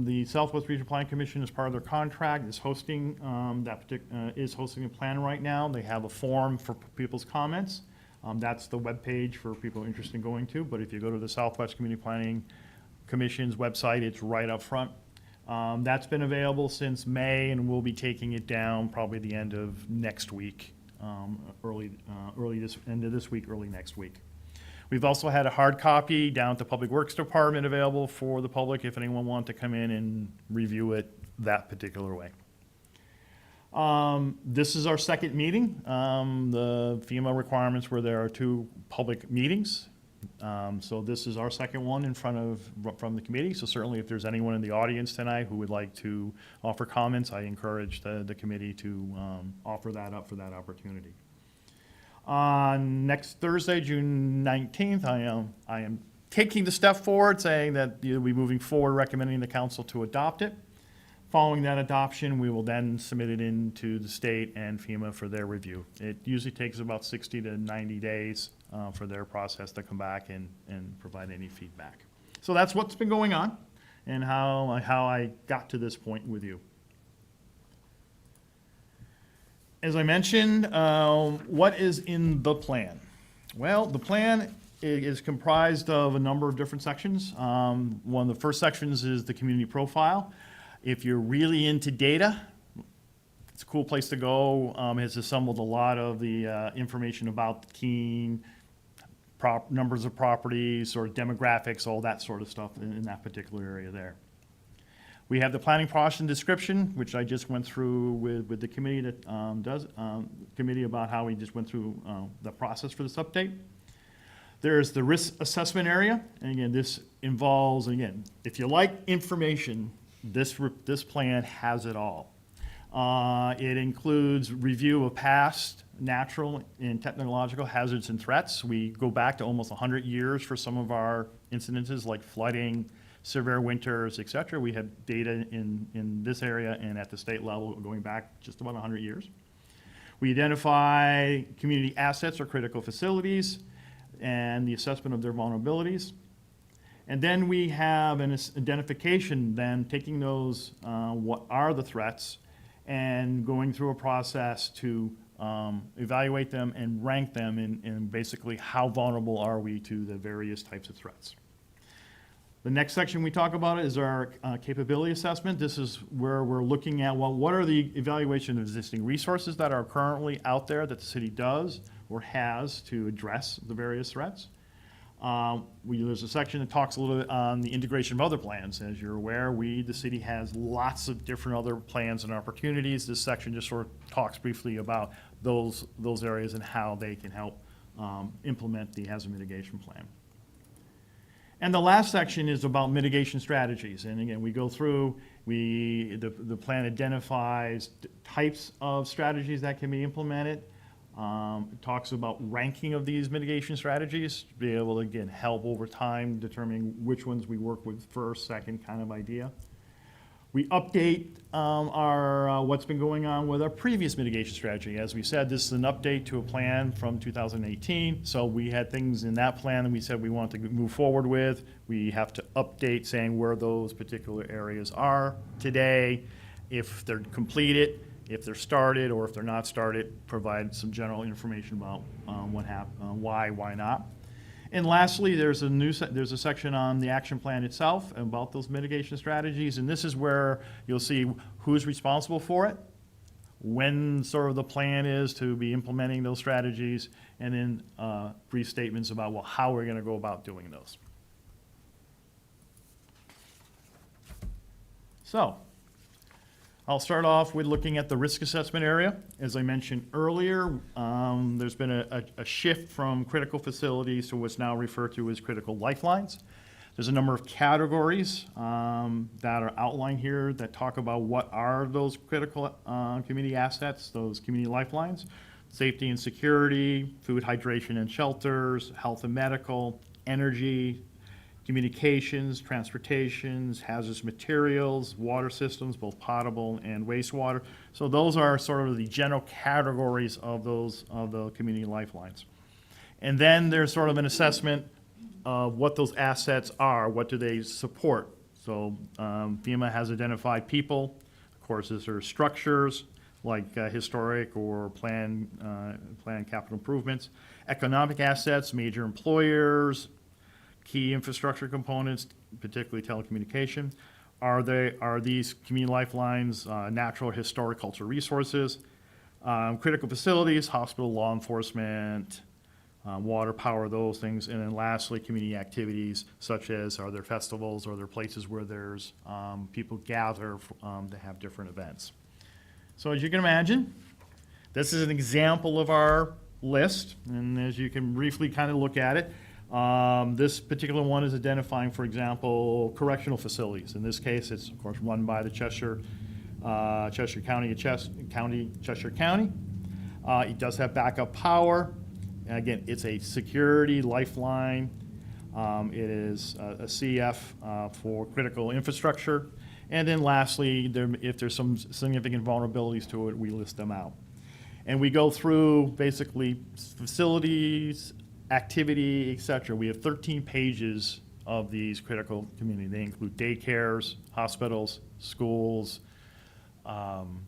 The Southwest Regional Planning Commission, as part of their contract, is hosting a plan right now. They have a form for people's comments. That's the webpage for people interested in going to. But if you go to the Southwest Community Planning Commission's website, it's right up front. That's been available since May, and we'll be taking it down probably the end of next week, end of this week, early next week. We've also had a hard copy down at the Public Works Department available for the public if anyone wanted to come in and review it that particular way. This is our second meeting. The FEMA requirements where there are 2 public meetings. So this is our second one in from the committee. So certainly if there's anyone in the audience tonight who would like to offer comments, I encourage the committee to offer that up for that opportunity. On next Thursday, June 19th, I am taking the step forward saying that you'll be moving forward, recommending the council to adopt it. Following that adoption, we will then submit it into the state and FEMA for their review. It usually takes about 60 to 90 days for their process to come back and provide any feedback. So that's what's been going on and how I got to this point with you. As I mentioned, what is in the plan? Well, the plan is comprised of a number of different sections. One of the first sections is the community profile. If you're really into data, it's a cool place to go. It's assembled a lot of the information about Keene, numbers of properties or demographics, all that sort of stuff in that particular area there. We have the planning process and description, which I just went through with the committee that committee about how we just went through the process for this update. There's the risk assessment area, and again, this involves, again, if you like information, this plan has it all. It includes review of past natural and technological hazards and threats. We go back to almost 100 years for some of our incidences like flooding, severe winters, et cetera. We have data in this area and at the state level going back just about 100 years. We identify community assets or critical facilities and the assessment of their vulnerabilities. And then we have an identification, then taking those, what are the threats, and going through a process to evaluate them and rank them in basically how vulnerable are we to the various types of threats. The next section we talk about is our capability assessment. This is where we're looking at, well, what are the evaluation of existing resources that are currently out there that the city does or has to address the various threats. There's a section that talks a little bit on the integration of other plans. As you're aware, the city has lots of different other plans and opportunities. This section just sort of talks briefly about those areas and how they can help implement the hazard mitigation plan. And the last section is about mitigation strategies. And again, we go through, the plan identifies types of strategies that can be implemented. It talks about ranking of these mitigation strategies to be able to, again, help over time determining which ones we work with first, second kind of idea. We update our what's been going on with our previous mitigation strategy. As we said, this is an update to a plan from 2018. So we had things in that plan that we said we wanted to move forward with. We have to update saying where those particular areas are today, if they're completed, if they're started, or if they're not started, provide some general information about what happened, why not. And lastly, there's a section on the action plan itself about those mitigation strategies, and this is where you'll see who's responsible for it, when sort of the plan is to be implementing those strategies, and then brief statements about, well, how we're going to go about doing those. So, I'll start off with looking at the risk assessment area. As I mentioned earlier, there's been a shift from critical facilities to what's now referred to as critical lifelines. There's a number of categories that are outlined here that talk about what are those critical community assets, those community lifelines. Safety and security, food, hydration and shelters, health and medical, energy, communications, transportations, hazardous materials, water systems, both potable and wastewater. So those are sort of the general categories of the community lifelines. And then there's sort of an assessment of what those assets are, what do they support. So FEMA has identified people, of course, there are structures like historic or planned capital improvements, economic assets, major employers, key infrastructure components, particularly telecommunication. Are these community lifelines natural, historic, cultural resources? Critical facilities, hospital, law enforcement, water, power, those things. And then lastly, community activities such as are there festivals, or are there places where there's people gather to have different events. So as you can imagine, this is an example of our list, and as you can briefly kind of look at it, this particular one is identifying, for example, correctional facilities. In this case, it's of course run by the Cheshire County. It does have backup power. And again, it's a security lifeline. It is a CF for critical infrastructure. And then lastly, if there's some significant vulnerabilities to it, we list them out. And we go through basically facilities, activity, et cetera. We have 13 pages of these critical community. They include daycares, hospitals, schools, again,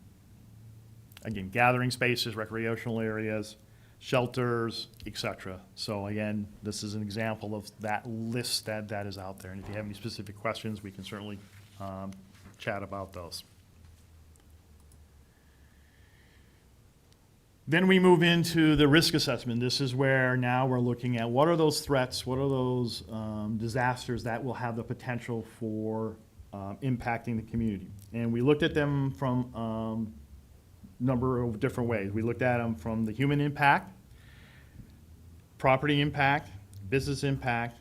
gathering spaces, recreational areas, shelters, et cetera. So again, this is an example of that list that is out there. And if you have any specific questions, we can certainly chat about those. Then we move into the risk assessment. This is where now we're looking at what are those threats, what are those disasters that will have the potential for impacting the community. And we looked at them from number of different ways. We looked at them from the human impact, property impact, business impact,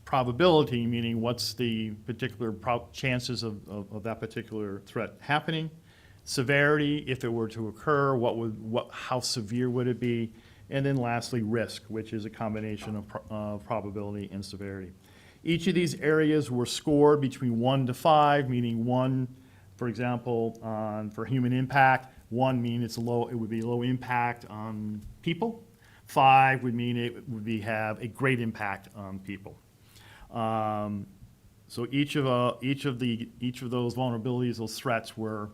probability, meaning what's the particular chances of that particular threat happening, severity, if it were to occur, how severe would it be, and then lastly, risk, which is a combination of probability and severity. Each of these areas were scored between 1 to 5, meaning 1, for example, for human impact, 1 mean it would be low impact on people. 5 would mean it would have a great impact on people. So each of those vulnerabilities, those threats were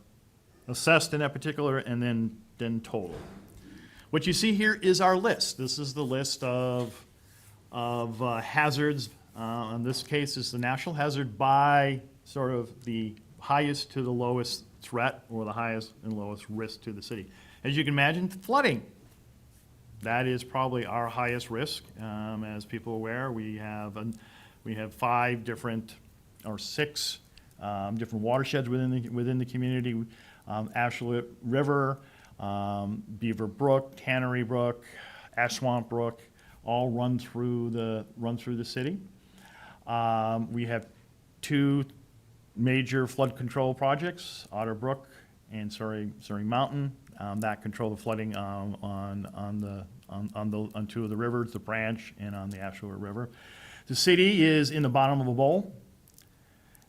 assessed in that particular, and then total. What you see here is our list. This is the list of hazards. In this case, it's the national hazard by sort of the highest to the lowest threat, or the highest and lowest risk to the city. As you can imagine, flooding. That is probably our highest risk. As people are aware, we have 5 different, or 6 different watersheds within the community. Ashland River, Beaver Brook, Tannery Brook, Ash Swamp Brook, all run through the city. We have 2 major flood control projects, Otter Brook and Surrey Mountain, that control the flooding on 2 of the rivers, the Branch and on the Ashland River. The city is in the bottom of a bowl,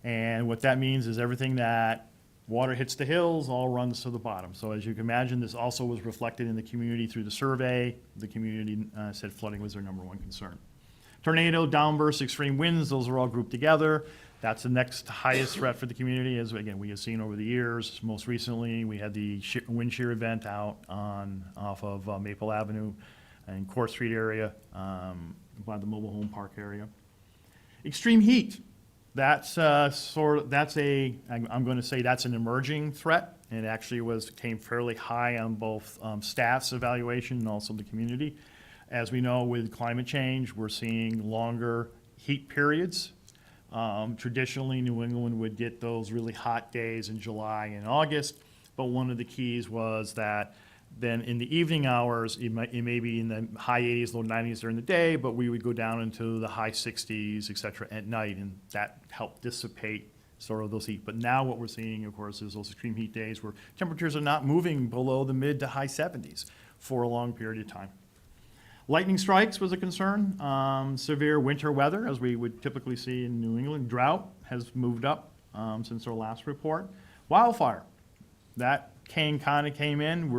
and what that means is everything that water hits the hills all runs to the bottom. So as you can imagine, this also was reflected in the community through the survey. The community said flooding was their number 1 concern. Tornado, downbursts, extreme winds, those are all grouped together. That's the next highest threat for the community, as again, we have seen over the years. Most recently, we had the wind shear event out off of Maple Avenue and Court Street area, by the mobile home park area. Extreme heat. That's I'm going to say that's an emerging threat. It actually came fairly high on both staff's evaluation and also the community. As we know, with climate change, we're seeing longer heat periods. Traditionally, New England would get those really hot days in July and August, but one of the keys was that then in the evening hours, it may be in the high 80s, low 90s during the day, but we would go down into the high 60s, et cetera, at night, and that helped dissipate sort of those heat. But now what we're seeing, of course, is those extreme heat days where temperatures are not moving below the mid to high 70s for a long period of time. Lightning strikes was a concern. Severe winter weather, as we would typically see in New England. Drought has moved up since our last report. Wildfire, that came in.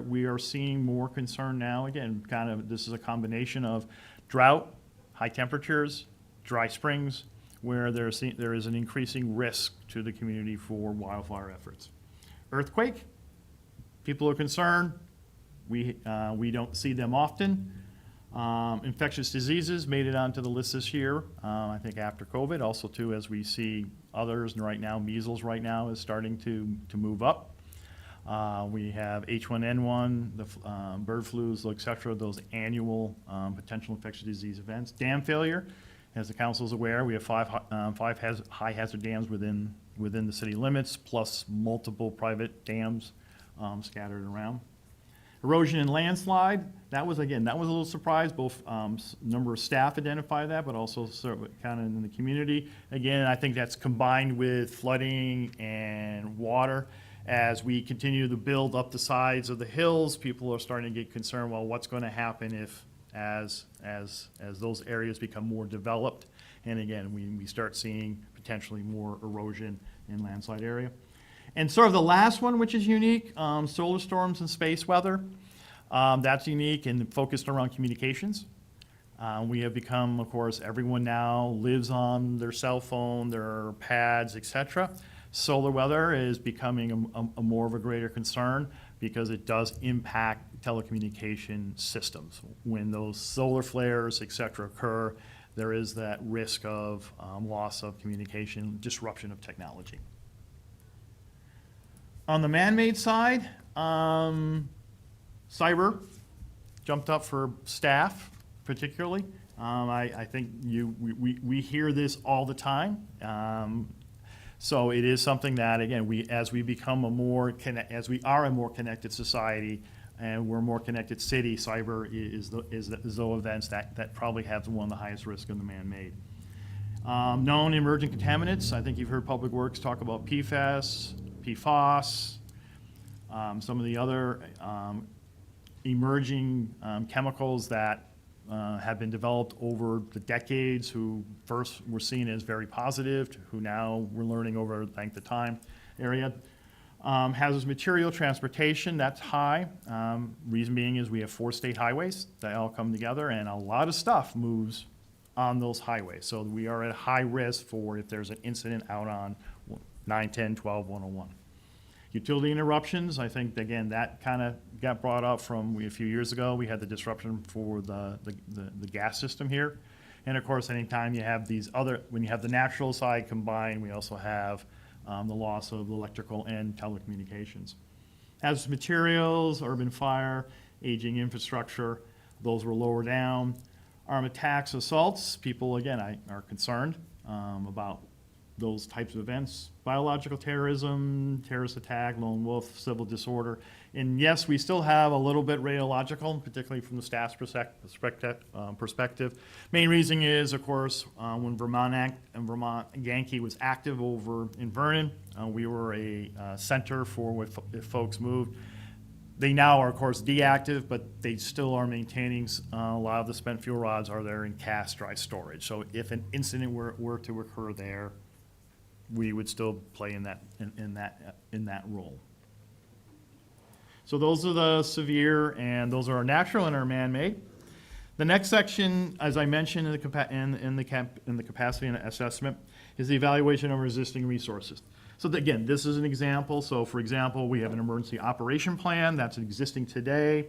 We are seeing more concern now. Again, this is a combination of drought, high temperatures, dry springs, where there is an increasing risk to the community for wildfire efforts. Earthquake, people are concerned. We don't see them often. Infectious diseases made it onto the list this year, I think after COVID. Also, too, as we see others, and right now, measles right now is starting to move up. We have H1N1, bird flus, et cetera, those annual potential infectious disease events. Dam failure, as the council is aware, we have five high hazard dams within the city limits, plus multiple private dams scattered around. Erosion and landslide, that was a little surprise, both number of staff identify that, but also sort of kind of in the community. Again, I think that's combined with flooding and water. As we continue to build up the sides of the hills, people are starting to get concerned, well, what's going to happen if, as those areas become more developed? And again, we start seeing potentially more erosion in landslide area. And sort of the last one, which is unique, solar storms and space weather. That's unique and focused around communications. We have become, of course, everyone now lives on their cell phone, their pads, etc. Solar weather is becoming a more of a greater concern because it does impact telecommunication systems. When those solar flares, etc., occur, there is that risk of loss of communication, disruption of technology. On the man-made side, cyber jumped up for staff particularly. I think we hear this all the time. So it is something that, again, as we are a more connected society and we're a more connected city, cyber is the events that probably have one of the highest risk of the man-made. Known emerging contaminants, I think you've heard Public Works talk about PFAS, PFOS, some of the other emerging chemicals that have been developed over the decades, who first were seen as very positive, who now we're learning over the time area. Hazardous material transportation, that's high. Reason being is we have 4 state highways that all come together, and a lot of stuff moves on those highways. So we are at high risk for if there's an incident out on 9, 10, 12, 101. Utility interruptions, I think, again, that kind of got brought up from a few years ago. We had the disruption for the gas system here. And of course, anytime you have when you have the natural side combined, we also have the loss of electrical and telecommunications. Hazardous materials, urban fire, aging infrastructure, those were lower down. Armed attacks, assaults, people, again, are concerned about those types of events. Biological terrorism, terrorist attack, lone wolf, civil disorder. And yes, we still have a little bit radiological, particularly from the staff's perspective. Main reason is, of course, when Vermont Yankee was active over in Vernon, we were a center for if folks moved. They now are, of course, deactive, but they still are maintaining a lot of the spent fuel rods are there in cast dry storage. So if an incident were to occur there, we would still play in that role. So those are the severe, and those are our natural and our man-made. The next section, as I mentioned in the capacity and assessment, is the evaluation of our existing resources. So again, this is an example. So for example, we have an emergency operation plan that's existing today.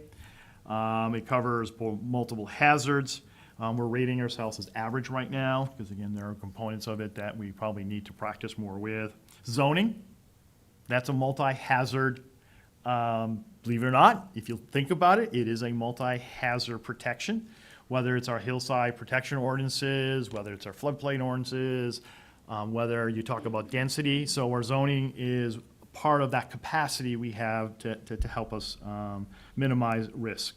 It covers multiple hazards. We're rating ourselves as average right now, because again, there are components of it that we probably need to practice more with. Zoning, that's a multi-hazard, believe it or not, if you think about it, it is a multi-hazard protection, whether it's our hillside protection ordinances, whether it's our floodplain ordinances, whether you talk about density. So our zoning is part of that capacity we have to help us minimize risk.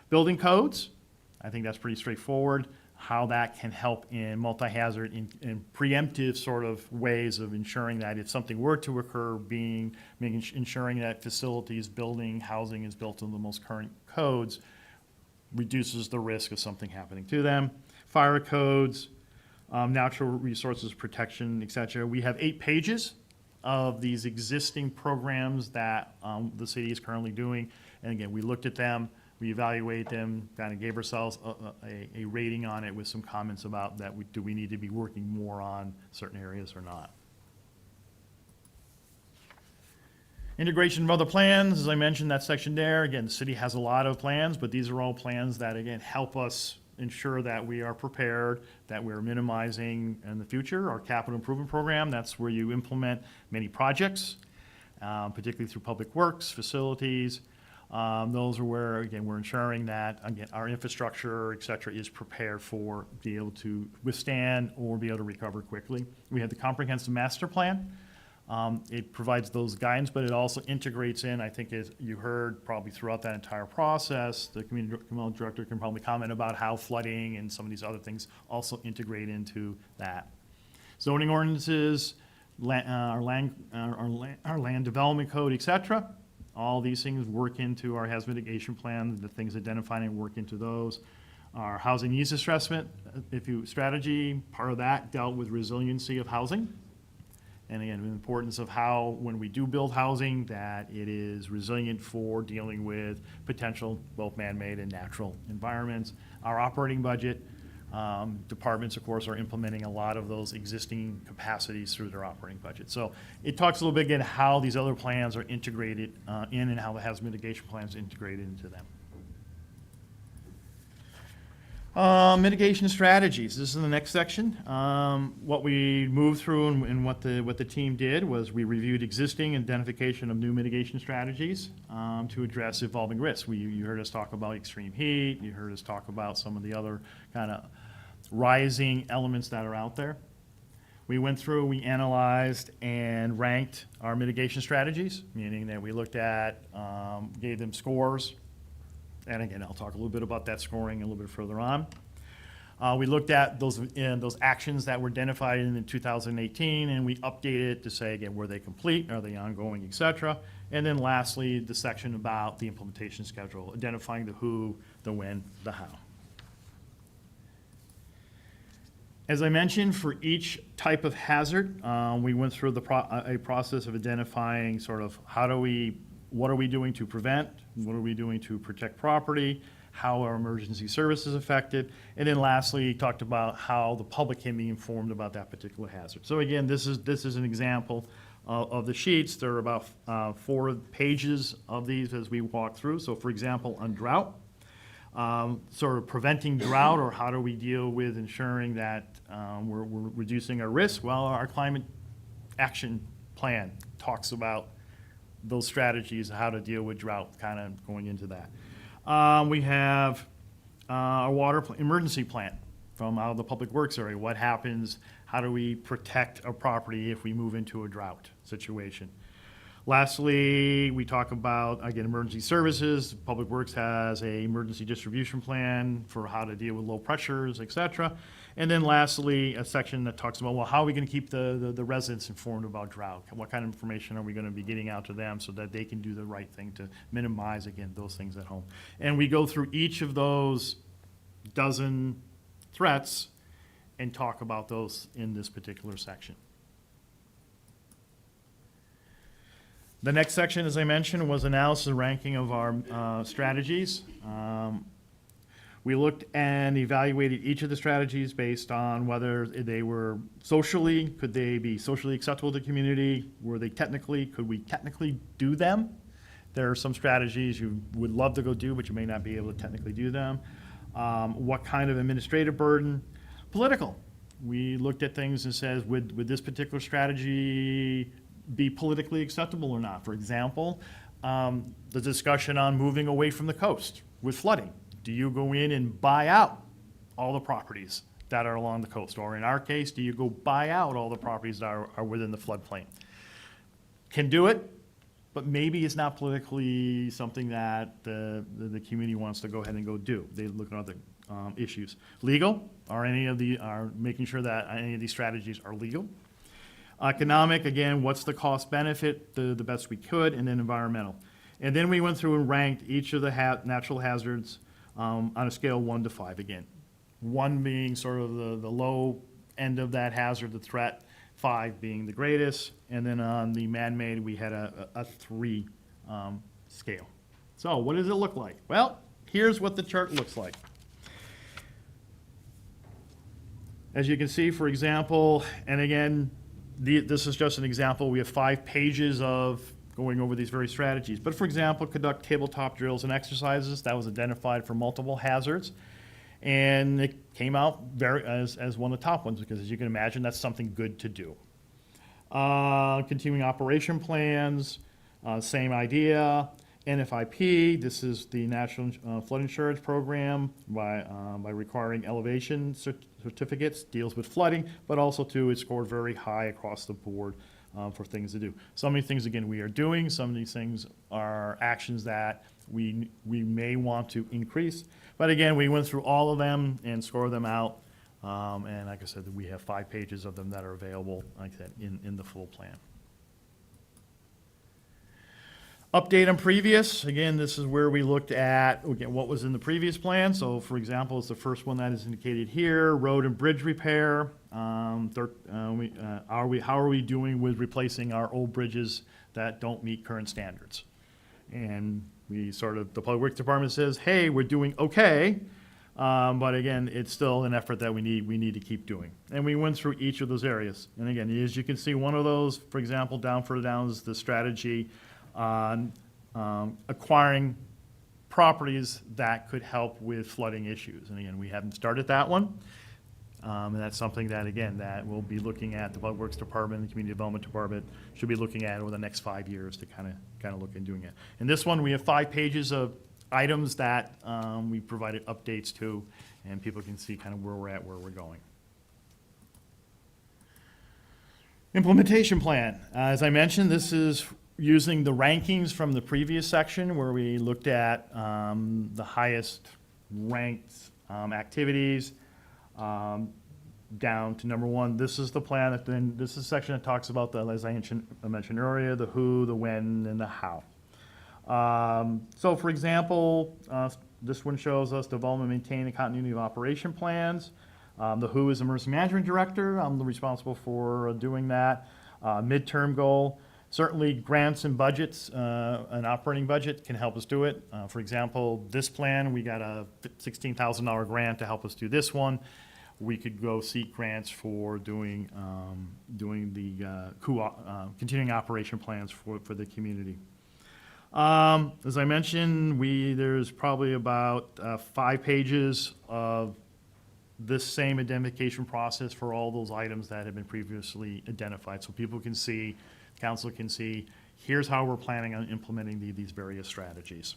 Building codes, I think that's pretty straightforward, how that can help in multi-hazard in preemptive sort of ways of ensuring that if something were to occur, ensuring that facilities, building, housing is built in the most current codes, reduces the risk of something happening to them. Fire codes, natural resources protection, et cetera. We have 8 pages of these existing programs that the city is currently doing. And again, we looked at them. We evaluate them, kind of gave ourselves a rating on it with some comments about that. Do we need to be working more on certain areas or not? Integration of other plans, as I mentioned, that section there. Again, the city has a lot of plans, but these are all plans that, again, help us ensure that we are prepared, that we're minimizing in the future. Our capital improvement program, that's where you implement many projects. particularly through public works, facilities. Those are where, again, we're ensuring that, again, our infrastructure, et cetera, is prepared for be able to withstand or be able to recover quickly. We have the comprehensive master plan. It provides those guidance, but it also integrates in, I think as you heard probably throughout that entire process, the community development director can probably comment about how flooding and some of these other things also integrate into that. Zoning ordinances, our land development code, et cetera. All these things work into our hazard mitigation plan, the things identified and work into those. Our housing needs assessment, strategy, part of that dealt with resiliency of housing. And again, the importance of how, when we do build housing, that it is resilient for dealing with potential both man-made and natural environments. Our operating budget, departments, of course, are implementing a lot of those existing capacities through their operating budget. So it talks a little bit again how these other plans are integrated in and how the hazard mitigation plan is integrated into them. Mitigation strategies. This is the next section. What we moved through and what the team did was we reviewed existing identification of new mitigation strategies to address evolving risks. You heard us talk about extreme heat. You heard us talk about some of the other kind of rising elements that are out there. We went through, we analyzed and ranked our mitigation strategies, meaning that we looked at, gave them scores. And again, I'll talk a little bit about that scoring a little bit further on. We looked at those actions that were identified in 2018, and we updated it to say, again, were they complete, are they ongoing, et cetera. And then lastly, the section about the implementation schedule, identifying the who, the when, the how. As I mentioned, for each type of hazard, we went through a process of identifying sort of what are we doing to prevent, what are we doing to protect property, how are emergency services affected, and then lastly, talked about how the public can be informed about that particular hazard. So again, this is an example of the sheets. There are about 4 pages of these as we walk through. So for example, on drought, sort of preventing drought, or how do we deal with ensuring that we're reducing our risk? Well, our climate action plan talks about those strategies, how to deal with drought, kind of going into that. We have a water emergency plan from out of the public works area. What happens, how do we protect a property if we move into a drought situation? Lastly, we talk about, again, emergency services. Public Works has a emergency distribution plan for how to deal with low pressures, et cetera. And then lastly, a section that talks about, well, how are we going to keep the residents informed about drought? What kind of information are we going to be getting out to them so that they can do the right thing to minimize, again, those things at home? And we go through each of those dozen threats and talk about those in this particular section. The next section, as I mentioned, was analysis and ranking of our strategies. We looked and evaluated each of the strategies based on whether they were could they be socially acceptable to the community? Could we technically do them? There are some strategies you would love to go do, but you may not be able to technically do them. What kind of administrative burden? Political. We looked at things and says, would this particular strategy be politically acceptable or not? For example, the discussion on moving away from the coast with flooding. Do you go in and buy out all the properties that are along the coast? Or in our case, do you go buy out all the properties that are within the floodplain? Can do it, but maybe it's not politically something that the community wants to go ahead and go do. They look at other issues. Legal, are making sure that any of these strategies are legal. Economic, again, what's the cost benefit, the best we could, and then environmental. And then we went through and ranked each of the natural hazards on a scale of 1 to 5 again. 1 being sort of the low end of that hazard, the threat, 5 being the greatest, and then on the man-made, we had a 3 scale. So what does it look like? Well, here's what the chart looks like. As you can see, for example, and again, this is just an example. We have 5 pages of going over these various strategies. But for example, conduct tabletop drills and exercises. That was identified for multiple hazards. And it came out as one of the top ones because, as you can imagine, that's something good to do. Continuing operation plans, Same idea. NFIP, this is the National Flood Insurance Program by requiring elevation certificates, deals with flooding, but also too, it scored very high across the board for things to do. Some of these things, again, we are doing. Some of these things are actions that we may want to increase. But again, we went through all of them and scored them out. And like I said, we have 5 pages of them that are available, like I said, in the full plan. Update on previous, again, this is where we looked at, again, what was in the previous plan. So for example, it's the first one that is indicated here, road and bridge repair. How are we doing with replacing our old bridges that don't meet current standards? And the Public Works Department says, hey, we're doing okay. But again, it's still an effort that we need to keep doing. And we went through each of those areas. And again, as you can see, one of those, for example, further down is the strategy on acquiring properties that could help with flooding issues. And again, we haven't started that one. And that's something that, again, that we'll be looking at, the Public Works Department, the Community Development Department should be looking at over the next 5 years to kind of look at doing it. In this one, we have 5 pages of items that we provided updates to, and people can see kind of where we're at, where we're going. Implementation plan. As I mentioned, this is using the rankings from the previous section where we looked at the highest ranked activities down to number 1. This is the plan that then, this is a section that talks about the, as I mentioned earlier, the who, the when, and the how. So for example, this one shows us develop and maintain the continuity of operation plans. The who is emergency management director. I'm responsible for doing that. Midterm goal. Certainly grants and budgets, an operating budget can help us do it. For example, this plan, we got a $16,000 grant to help us do this one. We could go seek grants for doing the continuing operation plans for the community. As I mentioned, there's probably about 5 pages of this same identification process for all those items that have been previously identified, so people can see, council can see, here's how we're planning on implementing these various strategies.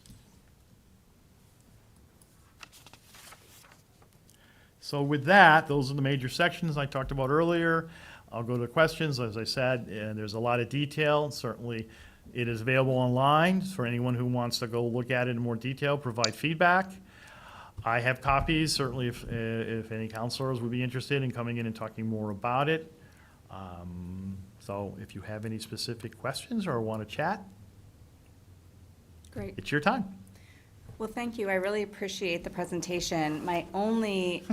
So with that, those are the major sections I talked about earlier. I'll go to questions. As I said, there's a lot of detail. Certainly, it is available online for anyone who wants to go look at it in more detail, provide feedback. I have copies, certainly if any counselors would be interested in coming in and talking more about it. So if you have any specific questions or want to chat, Great. it's your time. Well, thank you. I really appreciate the presentation. My only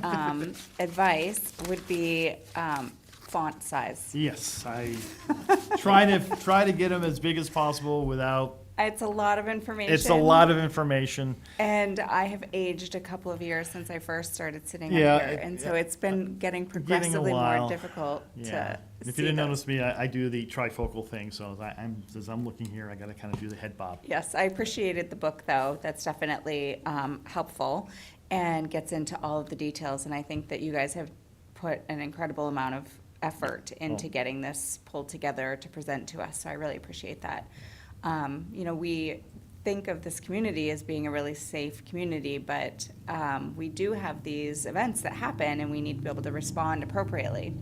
advice would be font size. Yes, I try to get them as big as possible without. It's a lot of information. It's a lot of information. And I have aged a couple of years since I first started sitting up Yeah, here, and so it's been getting Getting a progressively more while. difficult Yeah. to If you see didn't those. notice me, I do the trifocal thing, so as I'm looking here, I gotta kind of do the head bob. Yes, I appreciated the book, though. That's definitely helpful and gets into all of the details, and I think that you guys have put an incredible amount of effort into getting this pulled together to present to us, so I really appreciate that. We think of this community as being a really safe community, but we do have these events that happen, and we need to be able to respond appropriately.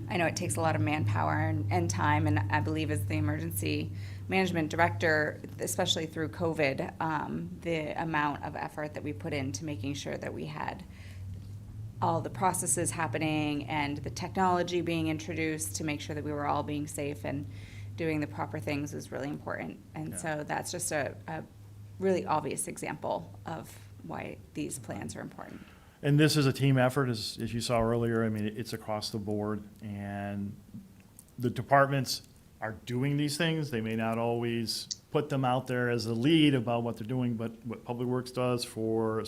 I know it takes a lot of manpower and time, and I believe as the emergency management director, especially through COVID, the amount of effort that we put into making sure that we had all the processes happening and the technology being introduced to make sure that we were all being safe and doing the proper things is really important. And so that's just a really obvious example of why these plans are important. And this is a team effort, as you saw earlier. I mean, it's across the board, and the departments are doing these things. They may not always put them out there as a lead about what they're doing, but what Public Works does for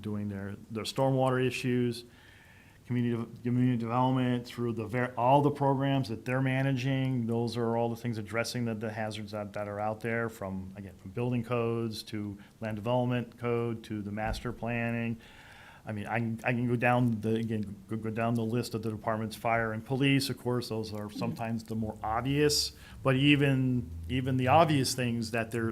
doing their stormwater issues, community development through all the programs that they're managing, those are all the things addressing the hazards that are out there, from building codes to land development code to the master planning. I mean, I can go down go down the list of the departments, fire and police, of course, those are sometimes the more obvious, but even the obvious things that they're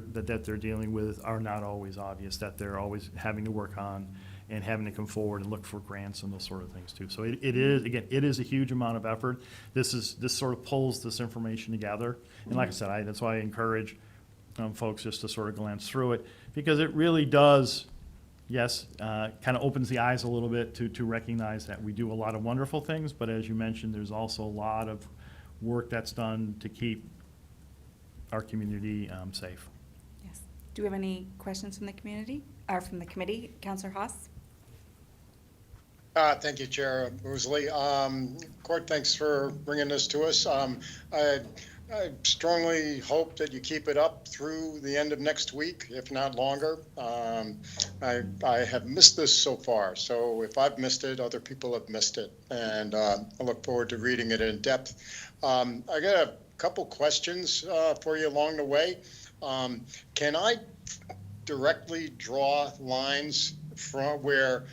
dealing with are not always obvious, that they're always having to work on and having to come forward and look for grants and those sort of things too. So it is, again, it is a huge amount of effort. This sort of pulls this information together. And like I said, that's why I encourage folks just to sort of glance through it, because it really does, yes, kind of opens the eyes a little bit to recognize that we do a lot of wonderful things, but as you mentioned, there's also a lot of work that's done to keep our community safe. Yes. Do we have any questions from the community, or from the committee? Counselor Haas? Thank you, Chair Mosley. Court, thanks for bringing this to us. I strongly hope that you keep it up through the end of next week, if not longer. I have missed this so far, so if I've missed it, other people have missed it, and I look forward to reading it in depth. I got a couple questions for you along the way. Can I directly draw lines from where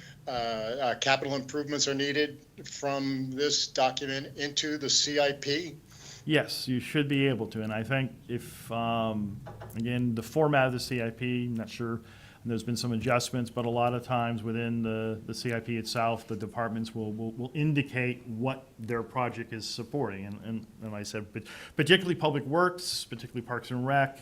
capital improvements are needed from this document into the CIP? Yes, you should be able to, and I think if, again, the format of the CIP, I'm not sure, there's been some adjustments, but a lot of times within the CIP itself, the departments will indicate what their project is supporting. And like I said, particularly Public Works, particularly Parks and Rec,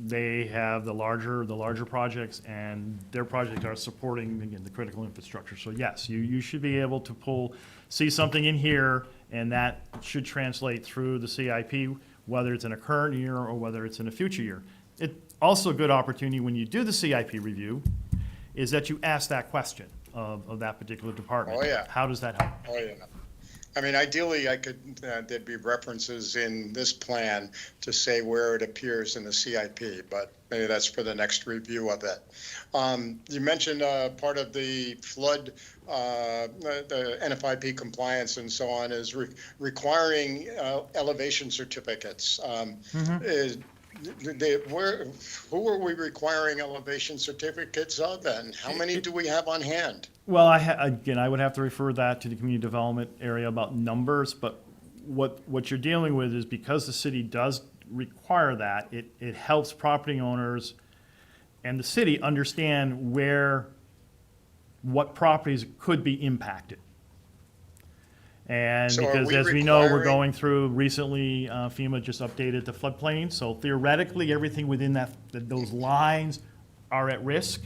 they have the larger projects, and their projects are supporting, again, the critical infrastructure. So yes, you should be able to see something in here, and that should translate through the CIP, whether it's in a current year or whether it's in a future year. It's also a good opportunity when you do the CIP review is that you ask that question of that particular department. Oh, yeah. How does that help? Oh, yeah. I mean, ideally, there'd be references in this plan to say where it appears in the CIP, but maybe that's for the next review of it. You mentioned part of the flood, the NFIP compliance and so on is requiring elevation certificates. Who are we requiring elevation certificates of, and how many do we have on hand? Well, again, I would have to refer that to the community development area about numbers, but what you're dealing with is because the city does require that, it helps property owners and the city understand what properties could be impacted. And So because as we know, we're going through recently, FEMA just updated the floodplain, so theoretically, everything within those lines are at risk.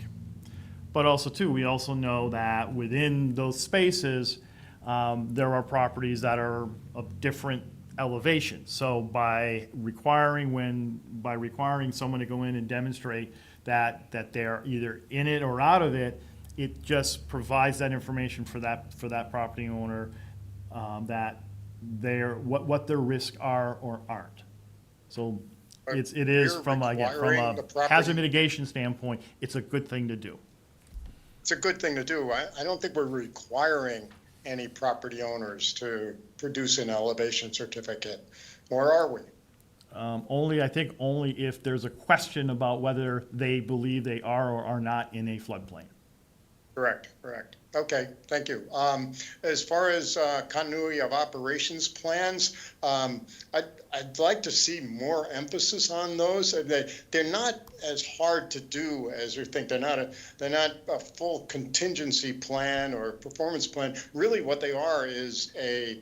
But also too, we also know that within those spaces, there are properties that are of different elevation. So by requiring someone to go in and demonstrate that they're either in it or out of it, it just provides that information for that property owner, that what their risks are or aren't. So it is from a hazard mitigation standpoint, it's a good thing to do. It's a good thing to do. I don't think we're requiring any property owners to produce an elevation certificate, or are we? I think only if there's a question about whether they believe they are or are not in a floodplain. Correct. Okay, thank you. As far as continuity of operations plans, I'd like to see more emphasis on those. They're not as hard to do as we think. They're not a full contingency plan or performance plan. Really, what they are is a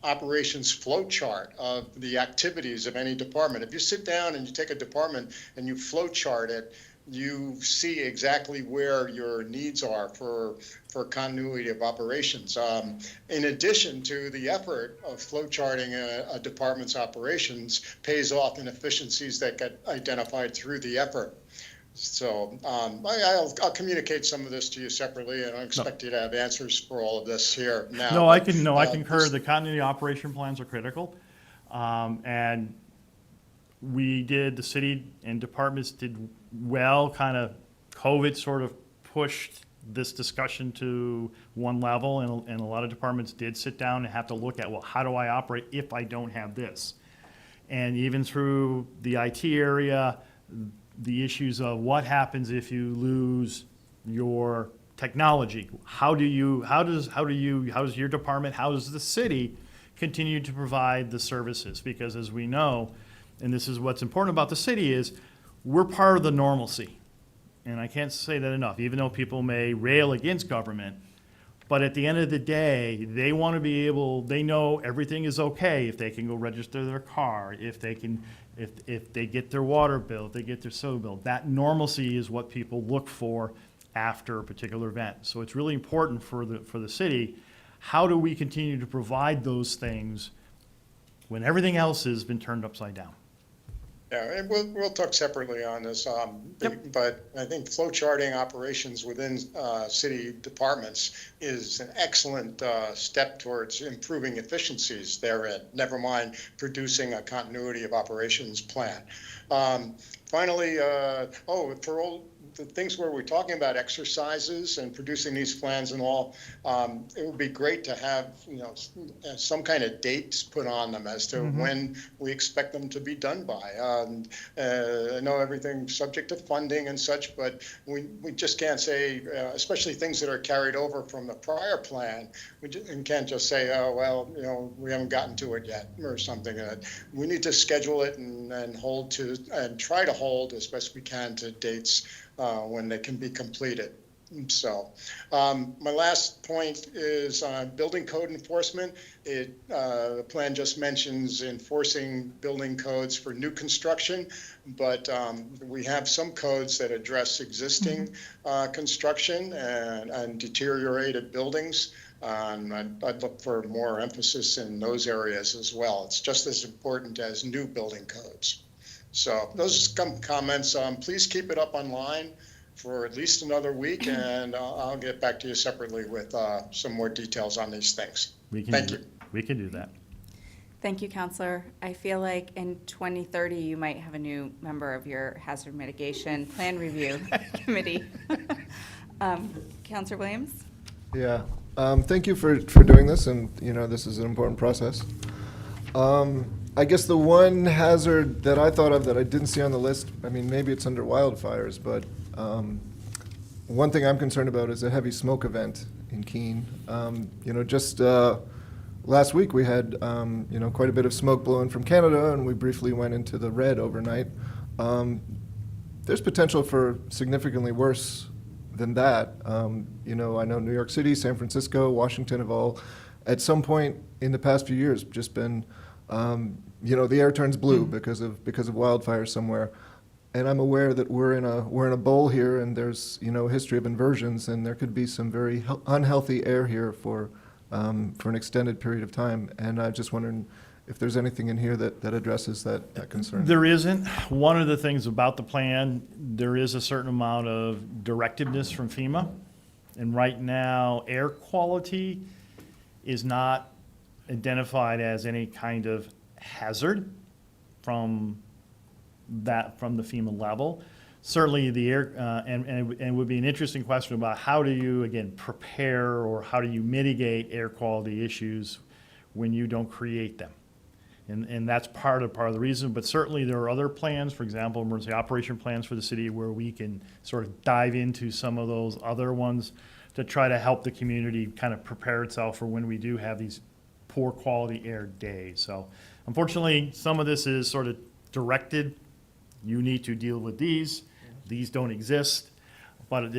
operations flow chart of the activities of any department. If you sit down and you take a department and you flow chart it, you see exactly where your needs are for continuity of operations. In addition to the effort of flowcharting a department's operations pays off in efficiencies that get identified through the effort. So I'll communicate some of this to you separately, and I expect you to have answers for all of this here now. I concur. The continuity operation plans are critical, and the city and departments did well. Kind of COVID sort of pushed this discussion to one level, and a lot of departments did sit down and have to look at, well, how do I operate if I don't have this? And even through the IT area, the issues of what happens if you lose your technology? How does your department, how does the city continue to provide the services? Because as we know, and this is what's important about the city, is we're part of the normalcy. And I can't say that enough, even though people may rail against government. But at the end of the day, they want to be able, they know everything is okay if they can go register their car, if they get their water bill, if they get their sewer bill. That normalcy is what people look for after a particular event. So it's really important for the city. How do we continue to provide those things when everything else has been turned upside down? Yeah, and we'll talk separately on this, but I think flow charting operations within city departments is an excellent step towards improving efficiencies therein, never mind producing a continuity of operations plan. Finally, for all the things where we're talking about exercises and producing these plans and all, it would be great to have, some kind of dates put on them as to when we expect them to be done by. I know everything's subject to funding and such, but we just can't say, especially things that are carried over from the prior plan, we can't just say, oh, well, we haven't gotten to it yet or something. We need to schedule it and try to hold as best we can to dates when they can be completed. So my last point is building code enforcement. The plan just mentions enforcing building codes for new construction, but we have some codes that address existing construction and deteriorated buildings. I'd look for more emphasis in those areas as well. It's just as important as new building codes. So those are some comments. Please keep it up online for at least another week, and I'll get back to you separately with some more details on these things. Thank you. We can do that. Thank you, Counselor. I feel like in 2030, you might have a new member of your Hazard Mitigation Plan Review Committee. Counselor Williams? Yeah, thank you for doing this, and, this is an important process. I guess the one hazard that I thought of that I didn't see on the list, maybe it's under wildfires, but one thing I'm concerned about is a heavy smoke event in Keene. Just last week we had, quite a bit of smoke blowing from Canada, and we briefly went into the red overnight. There's potential for significantly worse than that. I know New York City, San Francisco, Washington have all, at some point in the past few years, just been, the air turns blue because of wildfires somewhere. And I'm aware that we're in a bowl here, and there's a history of inversions, and there could be some very unhealthy air here for an extended period of time. And I'm just wondering if there's anything in here that addresses that concern. There isn't. One of the things about the plan, there is a certain amount of directiveness from FEMA. And right now, air quality is not identified as any kind of hazard from the FEMA level. Certainly the air, and it would be an interesting question about how do you, again, prepare or how do you mitigate air quality issues when you don't create them? And that's part of the reason, but certainly there are other plans, for example, emergency operation plans for the city, where we can sort of dive into some of those other ones to try to help the community kind of prepare itself for when we do have these poor quality air days. So unfortunately, some of this is sort of directed. You need to deal with these. These don't exist, but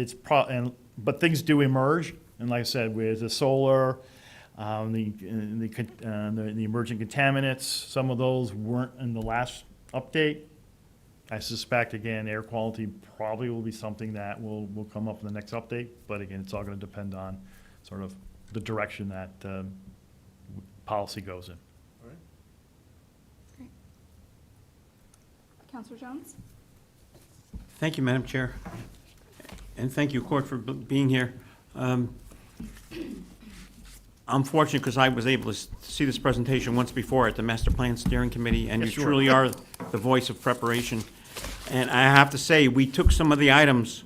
but things do emerge. And like I said, with the solar, the emerging contaminants, some of those weren't in the last update. I suspect, again, air quality probably will be something that will come up in the next update. But again, it's all going to depend on sort of the direction that policy goes in. All right. Great. Counselor Jones? Thank you, Madam Chair. And thank you, Court, for being here. I'm fortunate because I was able to see this presentation once before at the Master Plan Steering Committee, and Yes, you you truly are the voice of preparation. And I have to say, we took some of the items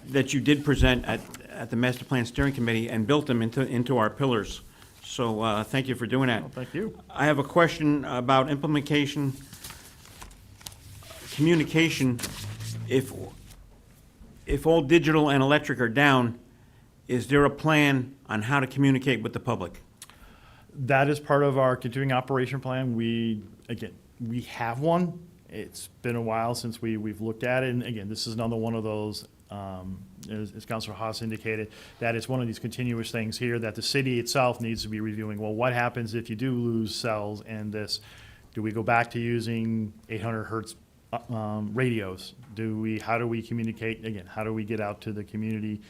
that you did present at the Master Plan Steering Committee and built them into our pillars. So thank you for doing that. Well, thank you. I have a question about implementation, communication. If if all digital and electric are down, is there a plan on how to communicate with the public? That is part of our continuing operation plan. We have one. It's been a while since we've looked at it. And again, this is another one of those, as Councilor Haas indicated, that it's one of these continuous things here that the city itself needs to be reviewing. Well, what happens if you do lose cells and this? Do we go back to using 800 hertz radios? How do we communicate? Again, how do we get out to the community?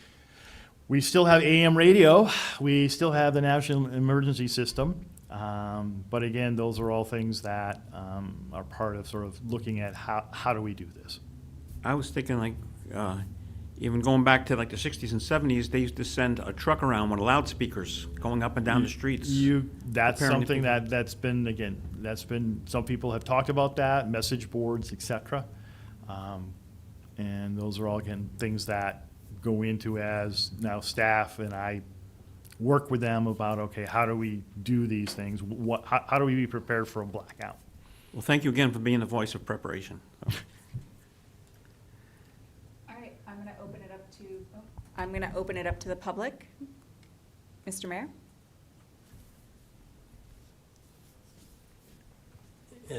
We still have AM radio. We still have the National Emergency System. But again, those are all things that are part of sort of looking at how do we do this. I was thinking like, even going back to like the 60s and 70s, they used to send a truck around with loudspeakers going up and down the streets. That's Apparently something people- that's been, some people have talked about that, message boards, et cetera. And those are all, again, things that go into as now staff and I work with them about, okay, how do we do these things? How do we be prepared for a blackout? Well, thank you again for being the voice of preparation. All right, I'm going to open it up to the public. Mr. Mayor?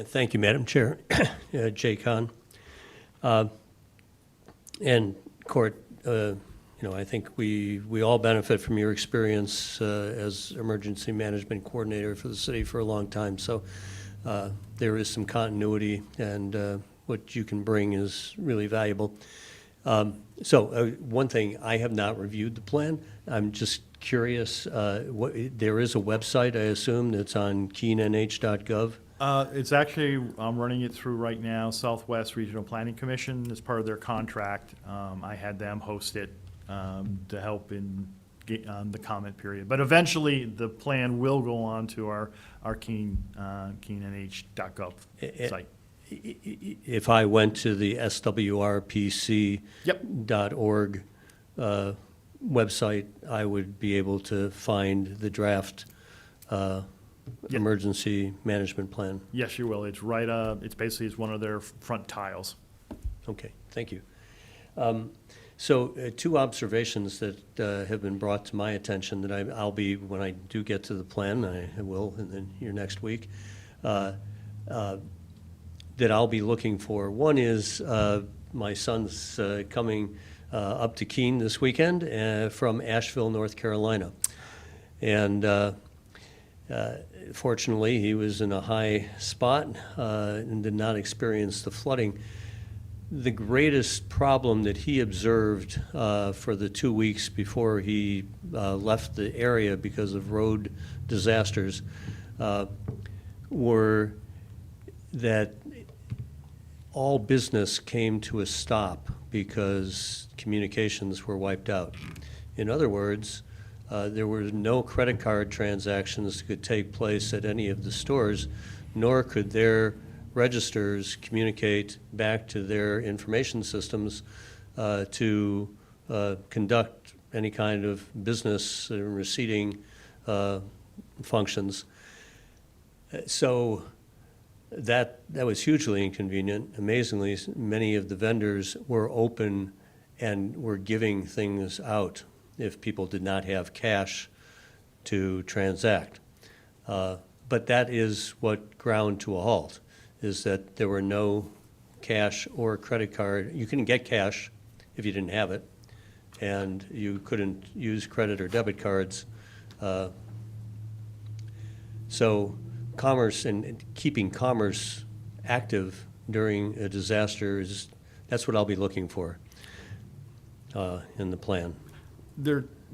Thank you, Madam Chair. Jay Kahn. And Court, I think we all benefit from your experience as emergency management coordinator for the city for a long time. So there is some continuity, and what you can bring is really valuable. One thing, I have not reviewed the plan. I'm just curious, there is a website, I assume, that's on keennh.gov? It's actually, I'm running it through right now, Southwest Regional Planning Commission, as part of their contract. I had them host it to help in the comment period. But eventually, the plan will go on to our keennh.gov site. If I went to the swrpc.org website, I would be able to find the draft emergency management plan. Yes, you will. It's right, it's basically, it's one of their front tiles. Okay, thank you. Two observations that have been brought to my attention that I'll be, when I do get to the plan, I will in your next week, that I'll be looking for. One is my son's coming up to Keene this weekend from Asheville, North Carolina. And fortunately, he was in a high spot and did not experience the flooding. The greatest problem that he observed for the 2 weeks before he left the area because of road disasters were that all business came to a stop because communications were wiped out. In other words, there were no credit card transactions that could take place at any of the stores, nor could their registers communicate back to their information systems to conduct any kind of business receipting functions. So that was hugely inconvenient. Amazingly, many of the vendors were open and were giving things out if people did not have cash to transact. But that is what ground to a halt, is that there were no cash or credit card. You couldn't get cash if you didn't have it, and you couldn't use credit or debit cards. So commerce and keeping commerce active during a disaster that's what I'll be looking for in the plan.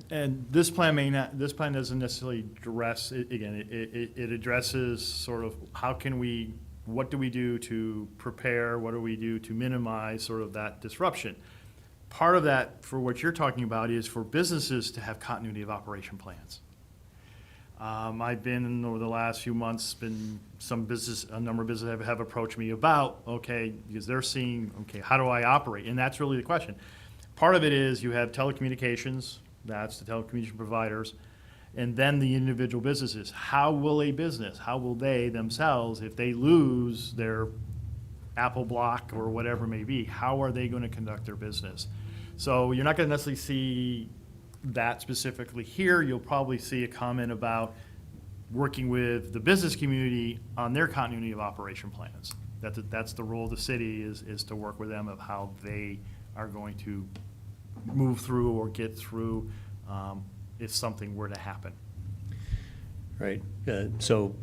And this plan doesn't necessarily address, it addresses sort of what do we do to prepare, what do we do to minimize sort of that disruption. Part of that, for what you're talking about, is for businesses to have continuity of operation plans. I've been, over the last few months, a number of businesses have approached me about, because they're seeing, how do I operate? And that's really the question. Part of it is you have telecommunications, that's the telecommunication providers, and then the individual businesses. How will they themselves, if they lose their Apple Block or whatever it may be, how are they going to conduct their business? So you're not going to necessarily see that specifically here. You'll probably see a comment about working with the business community on their continuity of operation plans. That's the role of the city, is to work with them of how they are going to move through or get through if something were to happen. Right, so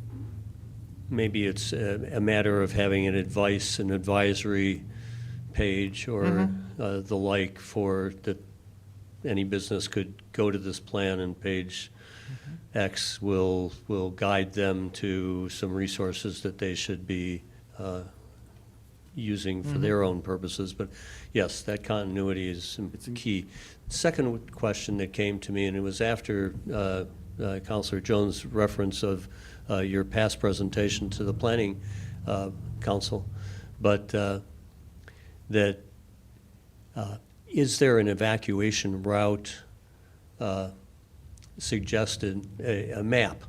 maybe it's a matter of having an advisory page or the like for that any business could go to this plan, and page X will guide them to some resources that they should be using for their own purposes. But yes, that continuity is key. Second question that came to me, and it was after Councilor Jones' reference of your past presentation to the Planning Council, but that is there an evacuation route suggested, a map?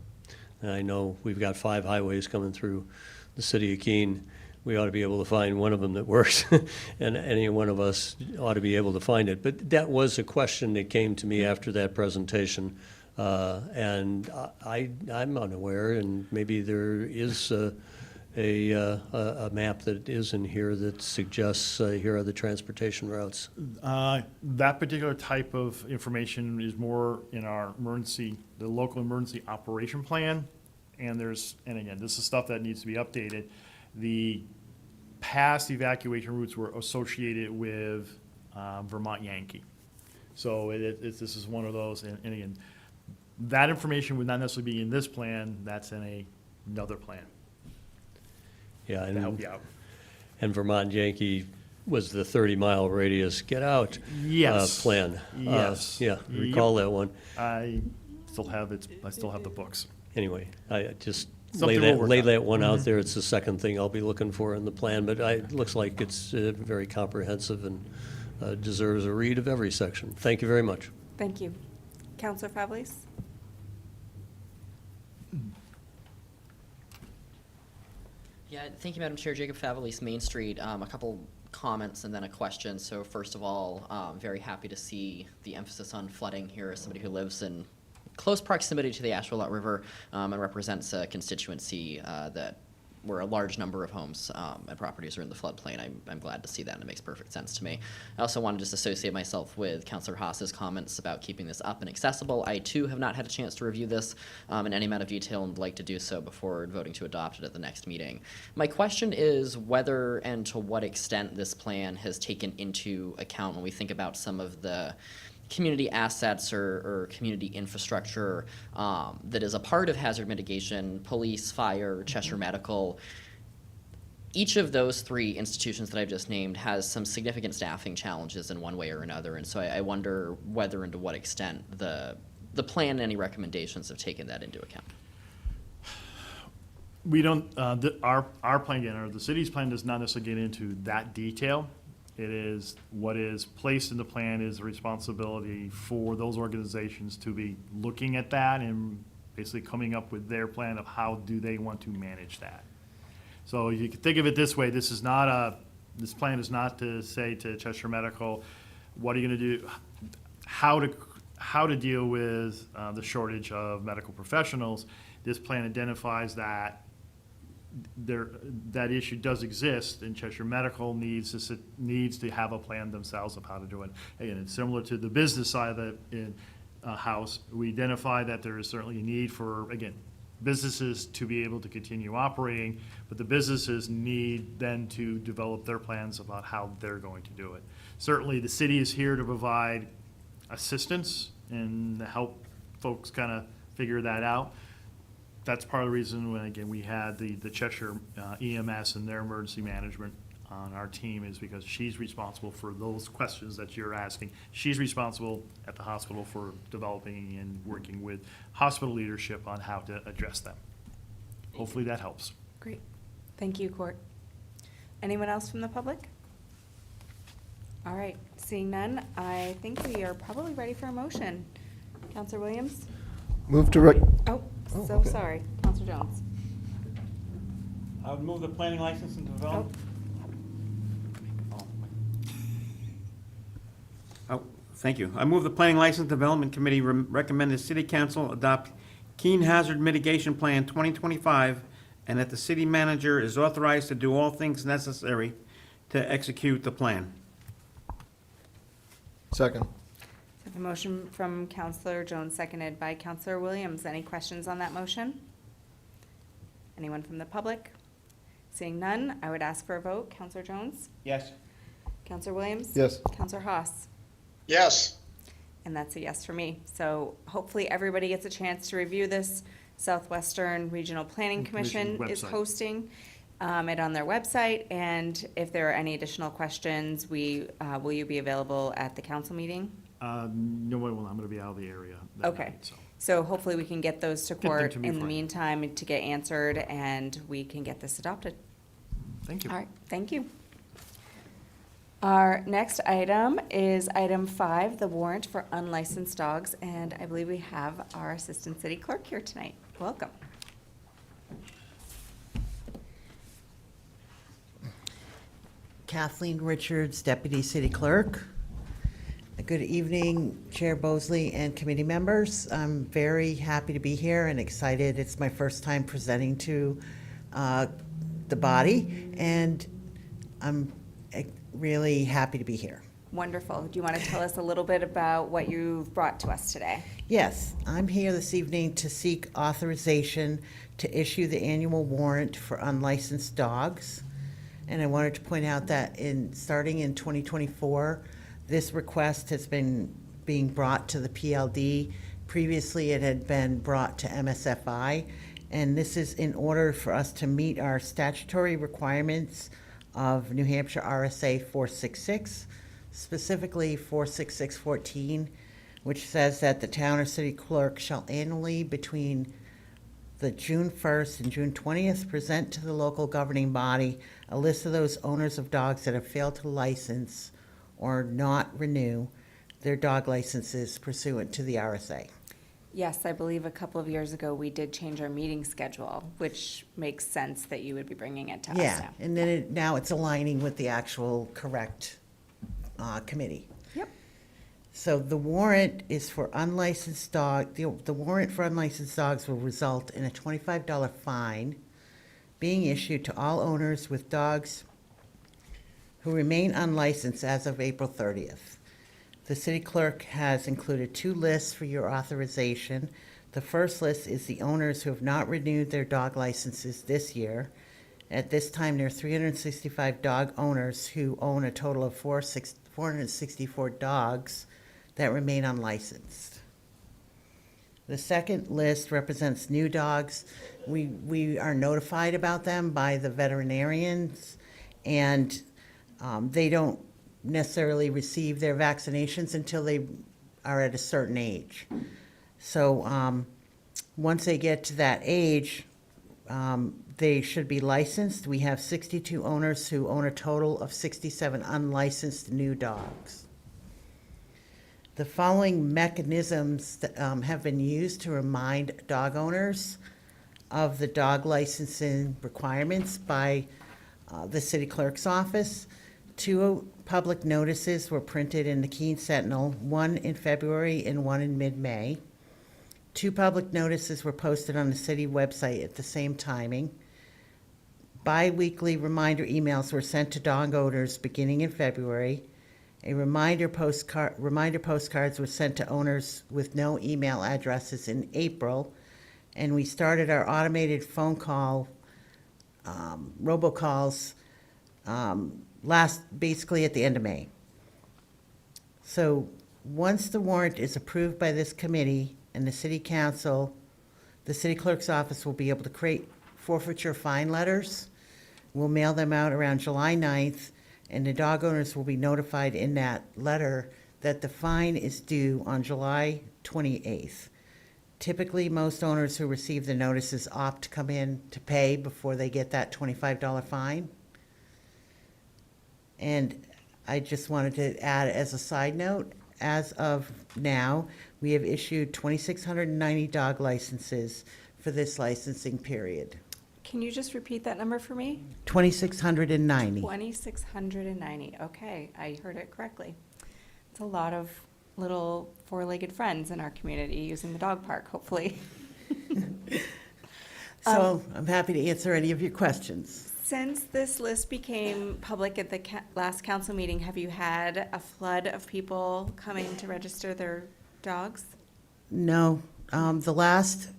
And I know we've got 5 highways coming through the city of Keene. We ought to be able to find one of them that works, and any one of us ought to be able to find it. But that was a question that came to me after that presentation, and I'm unaware, and maybe there is a map that is in here that suggests here are the transportation routes. That particular type of information is more in our the local emergency operation plan. And again, this is stuff that needs to be updated. The past evacuation routes were associated with Vermont Yankee. So this is one of those, and again, that information would not necessarily be in this plan, that's in another plan. Yeah, To help you out. And Vermont Yankee was the 30-mile radius get out Yes. plan. Yes. Yeah, recall that one. I still have the books. Anyway, I just Something lay we'll work that on. one out there. It's the second thing I'll be looking for in the plan, but it looks like it's very comprehensive and deserves a read of every section. Thank you very much. Thank you. Counselor Favlis? Yeah, thank you, Madam Chair. Jacob Favalis, Main Street. A couple comments and then a question. So first of all, very happy to see the emphasis on flooding here as somebody who lives in close proximity to the Ashuelot River and represents a constituency where a large number of homes and properties are in the floodplain. I'm glad to see that, and it makes perfect sense to me. I also want to just associate myself with Councilor Haas's comments about keeping this up and accessible. I, too, have not had a chance to review this in any amount of detail and would like to do so before voting to adopt it at the next meeting. My question is whether and to what extent this plan has taken into account when we think about some of the community assets or community infrastructure that is a part of hazard mitigation, police, fire, Cheshire Medical. Each of those 3 institutions that I've just named has some significant staffing challenges in one way or another, and so I wonder whether and to what extent the plan and any recommendations have taken that into account. We don't, our plan, again, or the city's plan does not necessarily get into that detail. It is, what is placed in the plan is the responsibility for those organizations to be looking at that and basically coming up with their plan of how do they want to manage that. So you can think of it this way, this plan is not to say to Cheshire Medical, what are you gonna do, how to deal with the shortage of medical professionals. This plan identifies that that issue does exist, and Cheshire Medical needs to have a plan themselves of how to do it. Again, it's similar to the business side of the house. We identify that there is certainly a need for, again, businesses to be able to continue operating, but the businesses need then to develop their plans about how they're going to do it. Certainly, the city is here to provide assistance and help folks kind of figure that out. That's part of the reason when, again, we had the Cheshire EMS and their emergency management on our team, is because she's responsible for those questions that you're asking. She's responsible at the hospital for developing and working with hospital leadership on how to address them. Hopefully that helps. Great. Thank you, Court. Anyone else from the public? All right, seeing none, I think we are probably ready for a motion. Counselor Williams? Move to Okay. Sorry. Counselor Jones. I would move the planning license and development. Oh. Thank you. I move the Planning License Development Committee recommend the City Council adopt Keene Hazard Mitigation Plan 2025, and that the city manager is authorized to do all things necessary to execute the plan. Second. I have a motion from Counselor Jones, seconded by Counselor Williams. Any questions on that motion? Anyone from the public? Seeing none, I would ask for a vote. Counselor Jones? Yes. Counselor Williams? Yes. Counselor Haas? Yes. And that's a yes for me. So hopefully everybody gets a chance to review this. Southwestern Regional Planning Commission is website. hosting it on their website. And if there are any additional questions, will you be available at the council meeting? No, I will. I'm going to be out of the area that Okay. night, so. So hopefully we can get those to them court to me in the Friday. meantime to get answered, and we can get this adopted. Thank you. All right, thank you. Our next item is item 5, the warrant for unlicensed dogs, and I believe we have our Assistant City Clerk here tonight. Welcome. Kathleen Richards, Deputy City Clerk. Good evening, Chair Bosley and committee members. I'm very happy to be here and excited. It's my first time presenting to the body, and I'm really happy to be here. Wonderful. Do you want to tell us a little bit about what you've brought to us today? Yes, I'm here this evening to seek authorization to issue the annual warrant for unlicensed dogs. And I wanted to point out that starting in 2024, this request has been being brought to the PLD. Previously, it had been brought to MSFI, and this is in order for us to meet our statutory requirements of New Hampshire RSA 466, specifically 46614, which says that the town or city clerk shall annually between the June 1st and June 20th present to the local governing body a list of those owners of dogs that have failed to license or not renew their dog licenses pursuant to the RSA. Yes, I believe a couple of years ago, we did change our meeting schedule, which makes sense that you would be bringing it to us Yeah, now. and then now it's aligning with the actual correct committee. Yep. So the warrant is for unlicensed the warrant for unlicensed dogs will result in a $25 fine being issued to all owners with dogs who remain unlicensed as of April 30th. The city clerk has included 2 lists for your authorization. The first list is the owners who have not renewed their dog licenses this year. At this time, there are 365 dog owners who own a total of 464 dogs that remain unlicensed. The second list represents new dogs. We are notified about them by the veterinarians, and they don't necessarily receive their vaccinations until they are at a certain age. So once they get to that age, they should be licensed. We have 62 owners who own a total of 67 unlicensed new dogs. The following mechanisms that, have been used to remind dog owners of the dog licensing requirements by the city clerk's office. 2 public notices were printed in the Keene Sentinel, one in February and one in mid-May. 2 public notices were posted on the city website at the same timing. Bi-weekly reminder emails were sent to dog owners beginning in February. Reminder postcards were sent to owners with no email addresses in April. And we started our automated phone call, robocalls, basically at the end of May. So once the warrant is approved by this committee and the city council, the city clerk's office will be able to create forfeiture fine letters. We'll mail them out around July 9th, and the dog owners will be notified in that letter that the fine is due on July 28th. Typically, most owners who receive the notices opt to come in to pay before they get that $25 fine. And I just wanted to add as a side note, as of now, we have issued 2,690 dog licenses for this licensing period. Can you just repeat that number for me? 2,690. 2,690. Okay, I heard it correctly. It's a lot of little four-legged friends in our community using the dog park, hopefully. So I'm happy to answer any of your questions. Since this list became public at the last council meeting, have you had a flood of people coming to register their dogs? No, the last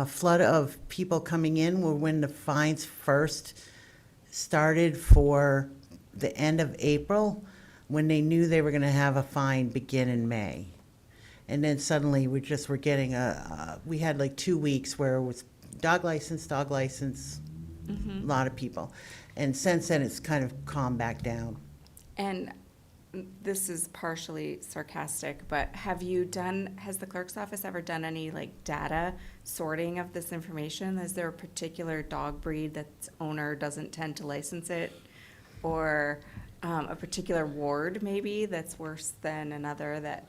flood of people coming in were when the fines first started for the end of April, when they knew they were going to have a fine begin in May. And then suddenly we just were getting we had like 2 weeks where it was dog license, a lot of people. And since then, it's kind of calmed back down. And this is partially sarcastic, but has the clerk's office ever done any like data sorting of this information? Is there a particular dog breed that's owner doesn't tend to license it? Or a particular ward maybe that's worse than another that?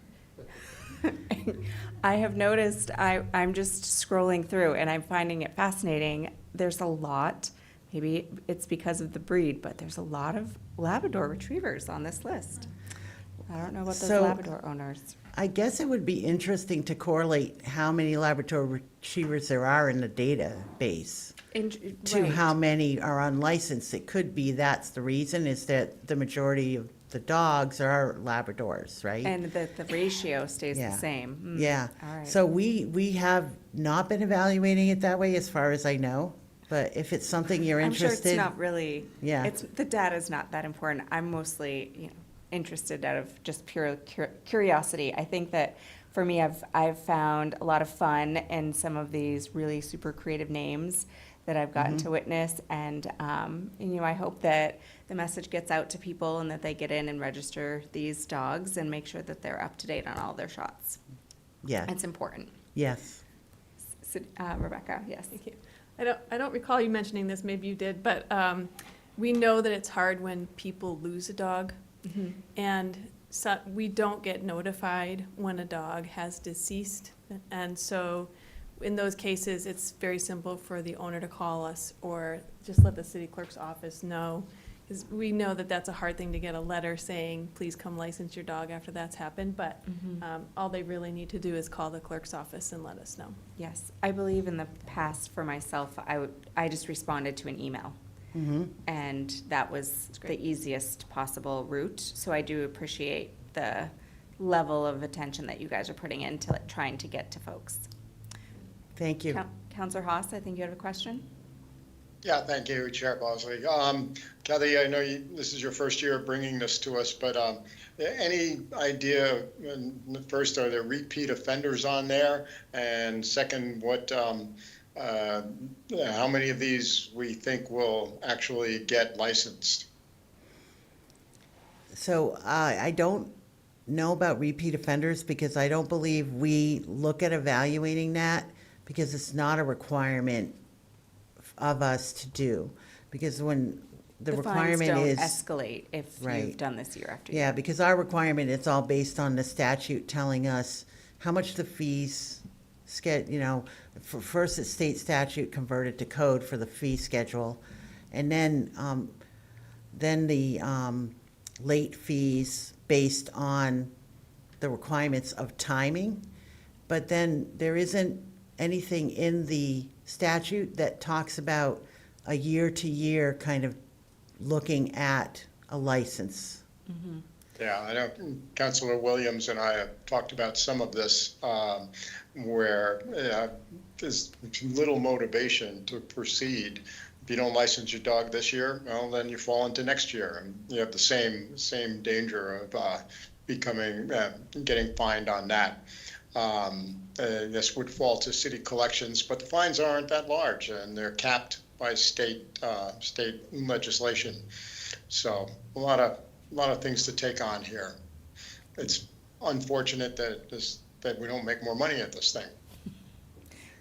I have noticed, I'm just scrolling through and I'm finding it fascinating. There's a lot, maybe it's because of the breed, but there's a lot of Labrador retrievers on this list. I don't know about those So, Labrador owners. I guess it would be interesting to correlate how many Labrador retrievers there are in the database to right. how many are unlicensed. It could be that's the reason, is that the majority of the dogs are Labradors, right? And the ratio stays Yeah. the same. Yeah. All right. So we have not been evaluating it that way as far as I know, but if it's something you're I'm sure interested. it's not really, Yeah. the data's not that important. I'm mostly, interested out of just pure curiosity. I think that for me, I've found a lot of fun in some of these really super creative names that I've gotten to witness, and I hope that the message gets out to people and that they get in and register these dogs and make sure that they're up to date on all their shots. Yeah. It's important. Yes. Rebecca, yes. Thank you. I don't recall you mentioning this, maybe you did, but we know that it's hard when people lose a dog. And so we don't get notified when a dog has deceased. And so in those cases, it's very simple for the owner to call us or just let the city clerk's office know. Because we know that that's a hard thing to get a letter saying, please come license your dog after that's happened. But all they really need to do is call the clerk's office and let us know. Yes, I believe in the past for myself, I just responded to an email. And that was the easiest possible route. So I do appreciate the level of attention that you guys are putting into trying to get to folks. Thank you. Counselor Haas, I think you have a question? Yeah, thank you, Chair Bosley. Kathy, I know this is your first year of bringing this to us, but any idea, first, are there repeat offenders on there? And second, how many of these we think will actually get licensed? So I don't know about repeat offenders because I don't believe we look at evaluating that because it's not a requirement of us to do. Because when the requirement fines is. don't escalate if Right. you've done this year after year. Yeah, because our requirement, it's all based on the statute telling us how much the fees first it's state statute converted to code for the fee schedule. And then the late fees based on the requirements of timing. But then there isn't anything in the statute that talks about a year-to-year kind of looking at a license. Yeah, I know Councilor Williams and I have talked about some of this where there's little motivation to proceed. If you don't license your dog this year, well, then you fall into next year, and you have the same danger of getting fined on that. This would fall to city collections, but the fines aren't that large, and they're capped by state legislation. So a lot of things to take on here. It's unfortunate that we don't make more money at this thing.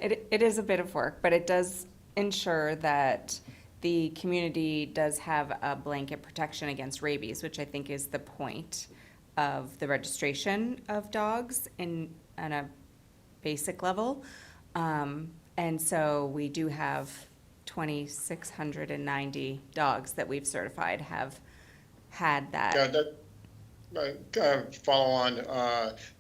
It is a bit of work, but it does ensure that the community does have a blanket protection against rabies, which I think is the point of the registration of dogs on a basic level. And so we do have 2,690 dogs that we've certified have had that. Follow on,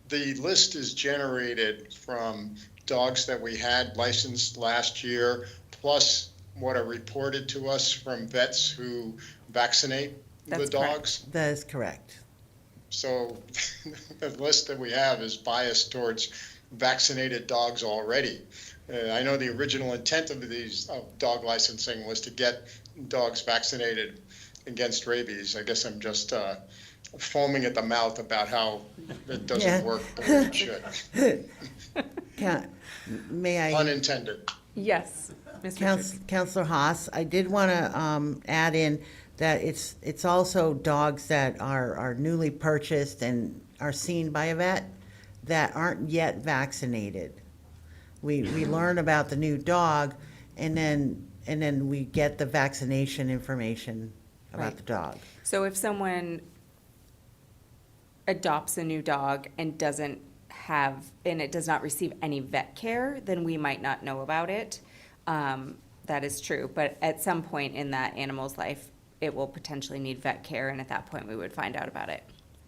The list is generated from dogs that we had licensed last year, plus what are reported to us from vets who vaccinate the That's correct. dogs. That is correct. So the list that we have is biased towards vaccinated dogs already. I know the original intent of these dog licensing was to get dogs vaccinated against rabies. I guess I'm just foaming at the mouth about how it Yeah. doesn't work the way it should. May I? Unintended. Yes, Ms. Richards. Counselor Haas, I did want to add in that it's also dogs that are newly purchased and are seen by a vet that aren't yet vaccinated. We learn about the new dog, and then we get the vaccination information about Right. the dog. So if someone adopts a new dog and it does not receive any vet care, then we might not know about it. That is true, but at some point in that animal's life, it will potentially need vet care, and at that point, we would find out about it.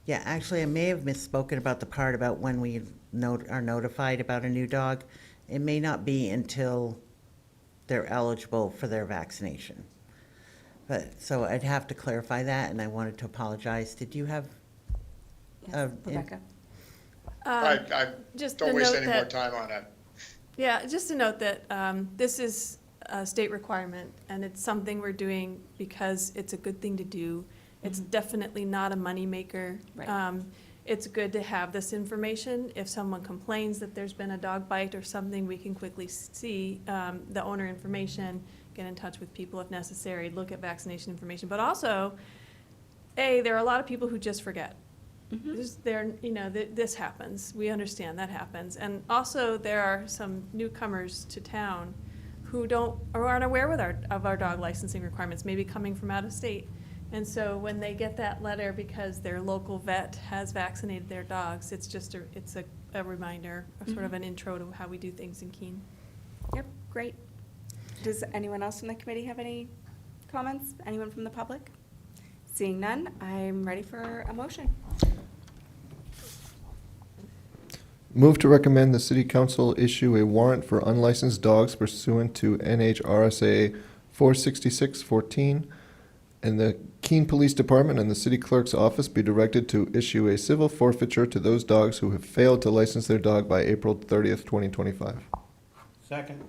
Yeah, actually, I may have misspoken about the part about when we are notified about a new dog. It may not be until they're eligible for their vaccination. But, so I'd have to clarify that, and I wanted to apologize. Did you have? Yes, Rebecca? I Just don't to waste note any more that- time on that. Yeah, just to note that this is a state requirement, and it's something we're doing because it's a good thing to do. It's definitely not a moneymaker. Right. It's good to have this information. If someone complains that there's been a dog bite or something, we can quickly see the owner information, get in touch with people if necessary, look at vaccination information. But also, there are a lot of people who just forget. This happens. We understand that happens. And also, there are some newcomers to town who aren't aware of our dog licensing requirements, maybe coming from out of state. And so when they get that letter because their local vet has vaccinated their dogs, it's just a reminder, sort of an intro to how we do things in Keene. Yep, great. Does anyone else from the committee have any comments? Anyone from the public? Seeing none, I'm ready for a motion. Move to recommend the city council issue a warrant for unlicensed dogs pursuant to NHRSA 46614, and the Keene Police Department and the city clerk's office be directed to issue a civil forfeiture to those dogs who have failed to license their dog by April 30th, 2025. Second.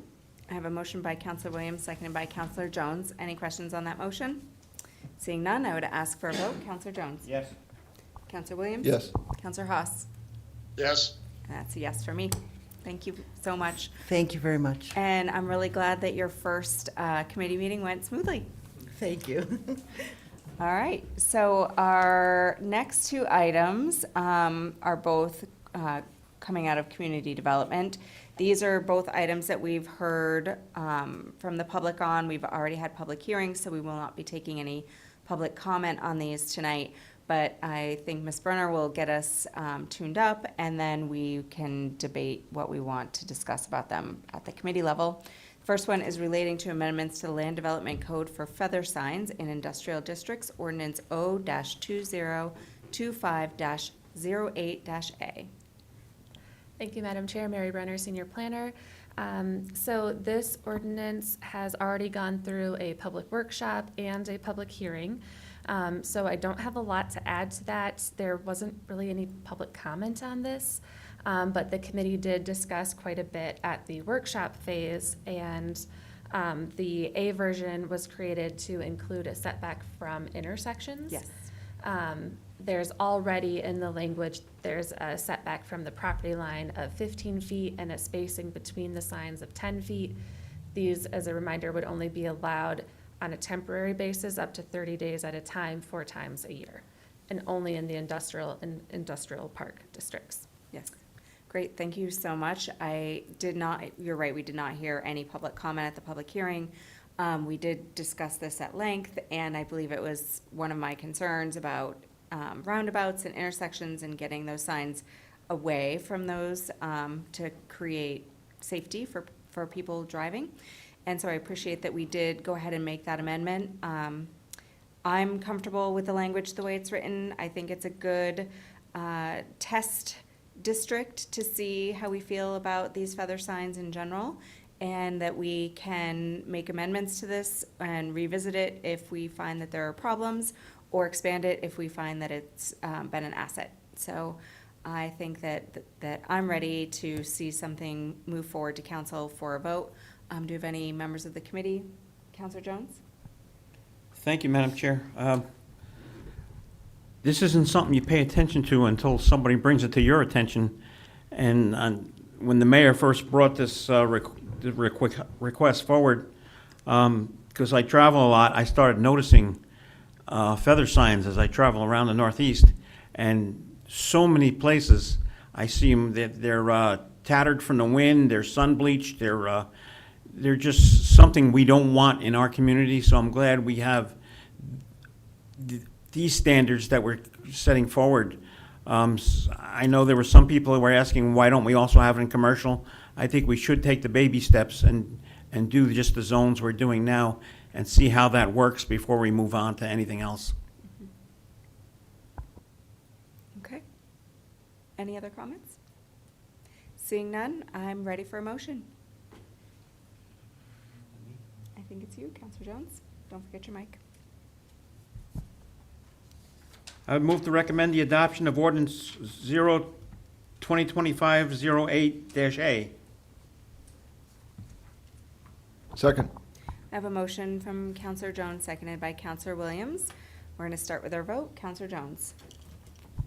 I have a motion by Counselor Williams, seconded by Counselor Jones. Any questions on that motion? Seeing none, I would ask for a vote. Counselor Jones? Yes. Counselor Williams? Yes. Counselor Haas? Yes? And that's a yes for me. Thank you so much. Thank you very much. And I'm really glad that your first committee meeting went smoothly. Thank you. All right, so our next two items are both coming out of community development. These are both items that we've heard from the public on. We've already had public hearings, so we will not be taking any public comment on these tonight. But I think Ms. Brenner will get us tuned up, and then we can debate what we want to discuss about them at the committee level. First one is relating to amendments to the Land Development Code for feather signs in industrial districts, Ordinance O-2025-08-A. Thank you, Madam Chair. Mary Brenner, Senior Planner. So this ordinance has already gone through a public workshop and a public hearing. So I don't have a lot to add to that. There wasn't really any public comment on this, but the committee did discuss quite a bit at the workshop phase, and the A version was created to include a setback from intersections. Yes. There's already in the language, there's a setback from the property line of 15 feet and a spacing between the signs of 10 feet. These, as a reminder, would only be allowed on a temporary basis up to 30 days at a time, 4 times a year, and only in the industrial park districts. Yes. Great, thank you so much. You're right, we did not hear any public comment at the public hearing. We did discuss this at length, and I believe it was one of my concerns about roundabouts and intersections and getting those signs away from those to create safety for people driving. And so I appreciate that we did go ahead and make that amendment. I'm comfortable with the language the way it's written. I think it's a good test district to see how we feel about these feather signs in general, and that we can make amendments to this and revisit it if we find that there are problems, or expand it if we find that it's been an asset. So I think that I'm ready to see something move forward to council for a vote. Do you have any members of the committee? Councilor Jones? Thank you, Madam Chair. This isn't something you pay attention to until somebody brings it to your attention. And when the mayor first brought this request forward, because I travel a lot, I started noticing feather signs as I travel around the Northeast. And so many places, I see them, they're tattered from the wind, they're sun bleached, they're just something we don't want in our community. So I'm glad we have these standards that we're setting forward. I know there were some people who were asking, why don't we also have it in commercial? I think we should take the baby steps and do just the zones we're doing now and see how that works before we move on to anything else. Okay. Any other comments? Seeing none, I'm ready for a motion. I think it's you, Councilor Jones. Don't forget your mic. I would move to recommend the adoption of ordinance 2025-08-A. Second. I have a motion from Councilor Jones, seconded by Councilor Williams. We're going to start with our vote. Councilor Jones.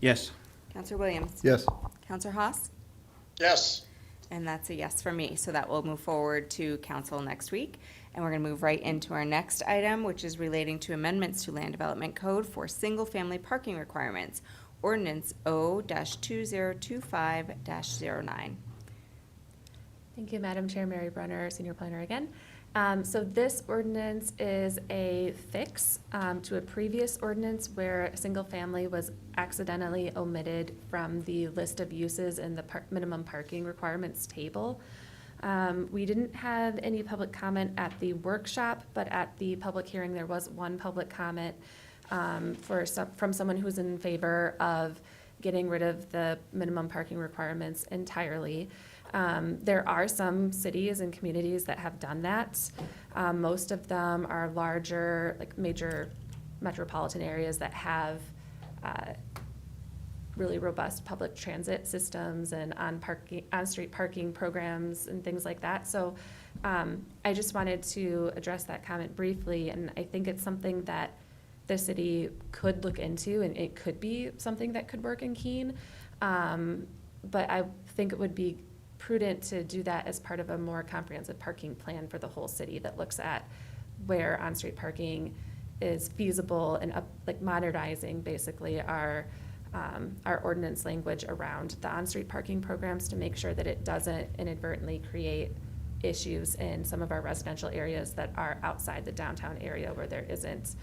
Yes. Councilor Williams. Yes. Councilor Haas. Yes. And that's a yes for me. So that will move forward to council next week. And we're going to move right into our next item, which is relating to amendments to Land Development Code for single-family parking requirements, Ordinance O-2025-09. Thank you, Madam Chair. Mary Brunner, Senior Planner again. So this ordinance is a fix to a previous ordinance where a single family was accidentally omitted from the list of uses in the minimum parking requirements table. We didn't have any public comment at the workshop, but at the public hearing, there was one public comment from someone who's in favor of getting rid of the minimum parking requirements entirely. There are some cities and communities that have done that. Most of them are larger, like major metropolitan areas that have really robust public transit systems and on-street parking programs and things like that. So I just wanted to address that comment briefly, and I think it's something that the city could look into, and it could be something that could work in Keene. But I think it would be prudent to do that as part of a more comprehensive parking plan for the whole city that looks at where on-street parking is feasible and modernizing basically our ordinance language around the on-street parking programs to make sure that it doesn't inadvertently create issues in some of our residential areas that are outside the downtown area where there isn't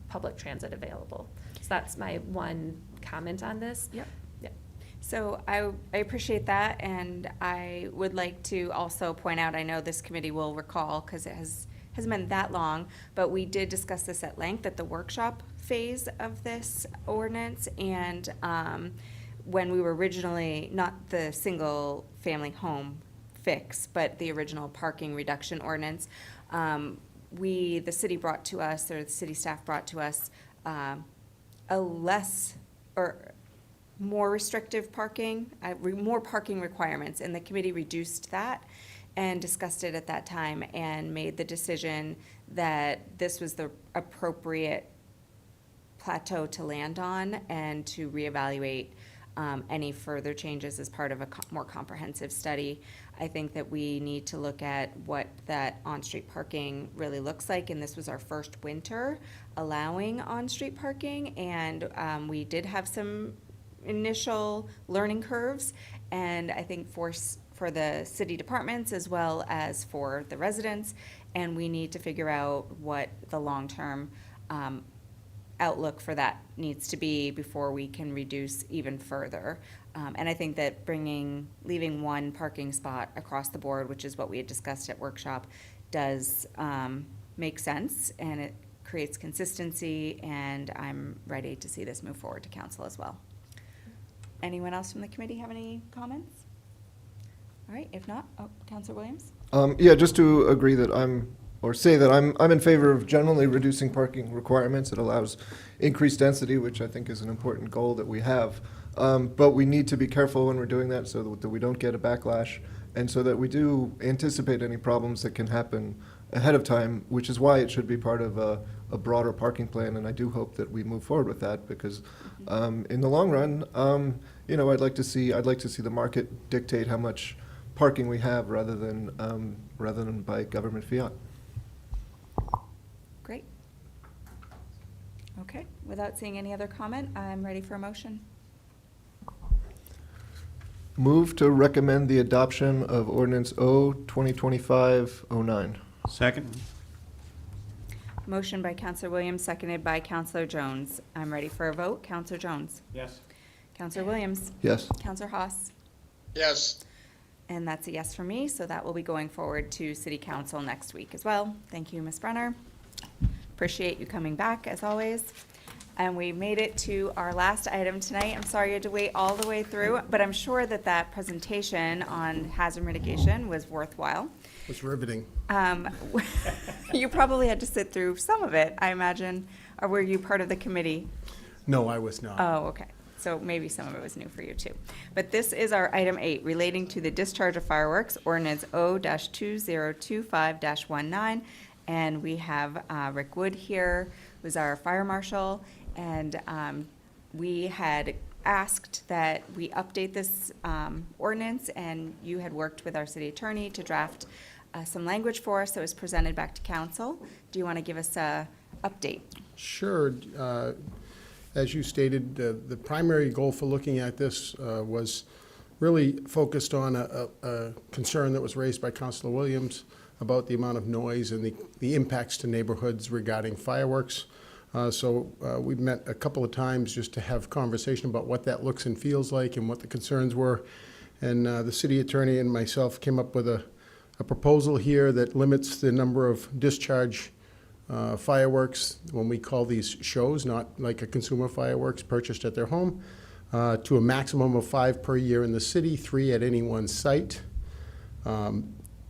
public transit available. So that's my one comment on this. Yep. So I appreciate that, and I would like to also point out, I know this committee will recall, because it hasn't been that long, but we did discuss this at length at the workshop phase of this ordinance, and when we were originally, not the single family home fix, but the original parking reduction ordinance, the city brought to us, or the city staff brought to us, a less, or more restrictive parking, more parking requirements, and the committee reduced that and discussed it at that time and made the decision that this was the appropriate plateau to land on and to reevaluate any further changes as part of a more comprehensive study. I think that we need to look at what that on-street parking really looks like, and this was our first winter allowing on-street parking, and we did have some initial learning curves, and I think for the city departments as well as for the residents, and we need to figure out what the long-term outlook for that needs to be before we can reduce even further. And I think that leaving one parking spot across the board, which is what we had discussed at workshop, does make sense, and it creates consistency, and I'm ready to see this move forward to council as well. Anyone else from the committee have any comments? All right, if not, Counselor Williams? Yeah, just to agree that say that I'm in favor of generally reducing parking requirements. It allows increased density, which I think is an important goal that we have. But we need to be careful when we're doing that so that we don't get a backlash and so that we do anticipate any problems that can happen ahead of time, which is why it should be part of a broader parking plan. And I do hope that we move forward with that because in the long run, I'd like to see the market dictate how much parking we have rather than by government fiat. Great. Okay, without seeing any other comment, I'm ready for a motion. Move to recommend the adoption of ordinance O 2025-09. Second? Motion by Counselor Williams, seconded by Counselor Jones. I'm ready for a vote. Counselor Jones? Yes. Counselor Williams? Yes. Counselor Haas? Yes. And that's a yes for me, so that will be going forward to City Council next week as well. Thank you, Ms. Brenner. Appreciate you coming back, as always. And we made it to our last item tonight. I'm sorry you had to wait all the way through, but I'm sure that presentation on hazard mitigation was worthwhile. It's riveting. You probably had to sit through some of it, I imagine, or were you part of the committee? No, I was not. Oh, okay. So maybe some of it was new for you too. But this is our item 8 relating to the discharge of fireworks, ordinance O-2025-19. And we have Rick Wood here, who's our fire marshal. And we had asked that we update this ordinance, and you had worked with our city attorney to draft some language for us that was presented back to council. Do you want to give us a update? Sure. As you stated, the primary goal for looking at this was really focused on a concern that was raised by Councilor Williams about the amount of noise and the impacts to neighborhoods regarding fireworks. So we've met a couple of times just to have conversation about what that looks and feels like and what the concerns were. And the city attorney and myself came up with a proposal here that limits the number of discharge fireworks, when we call these shows, not like a consumer fireworks purchased at their home, to a maximum of 5 per year in the city, 3 at any one site.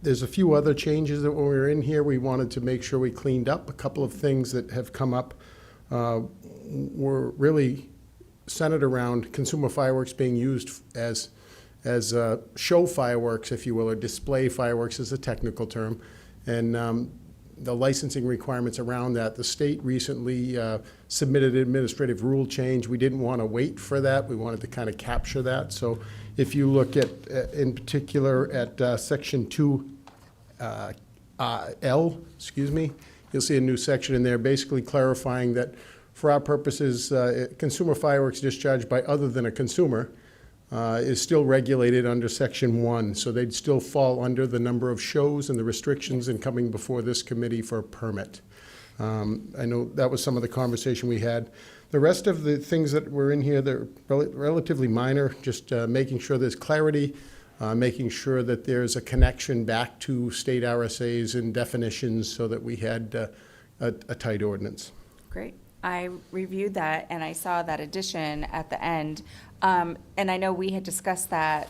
There's a few other changes that when we were in here, we wanted to make sure we cleaned up. A couple of things that have come up were really centered around consumer fireworks being used as show fireworks, if you will, or display fireworks is a technical term. And the licensing requirements around that. The state recently submitted an administrative rule change. We didn't want to wait for that. We wanted to kind of capture that. So if you look at, in particular, at section 2L, you'll see a new section in there basically clarifying that for our purposes, consumer fireworks discharged by other than a consumer is still regulated under Section 1, so they'd still fall under the number of shows and the restrictions in coming before this committee for a permit. I know that was some of the conversation we had. The rest of the things that were in here, they're relatively minor, just making sure there's clarity, making sure that there's a connection back to state RSAs and definitions so that we had a tight ordinance. Great. I reviewed that and I saw that addition at the end. And I know we had discussed that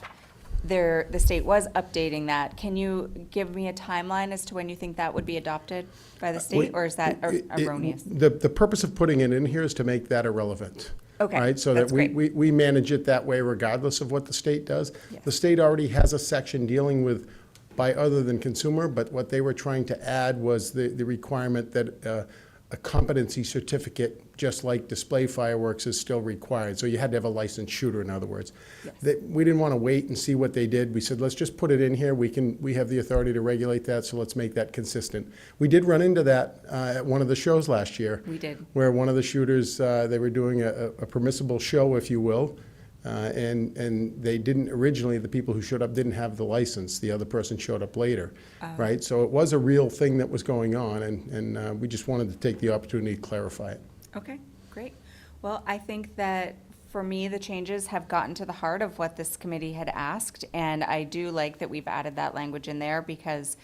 the state was updating that. Can you give me a timeline as to when you think that would be adopted by the state, or is that erroneous? The purpose of putting it in here is to make that irrelevant. Okay, Right, so that's that great. we manage it that way regardless of what the state does. Yes. The state already has a section dealing with by other than consumer, but what they were trying to add was the requirement that a competency certificate, just like display fireworks, is still required. So you had to have a licensed shooter, in other words. Yes. We didn't want to wait and see what they did. We said, let's just put it in here. We have the authority to regulate that, so let's make that consistent. We did run into that at one of the shows last year. We did. Where one of the shooters, they were doing a permissible show, if you will, and they didn't, originally, the people who showed up didn't have the license. The other person showed up later, right? So it was a real thing that was going on, and we just wanted to take the opportunity to clarify it. Okay, great. Well, I think that for me, the changes have gotten to the heart of what this committee had asked, and I do like that we've added that language in there because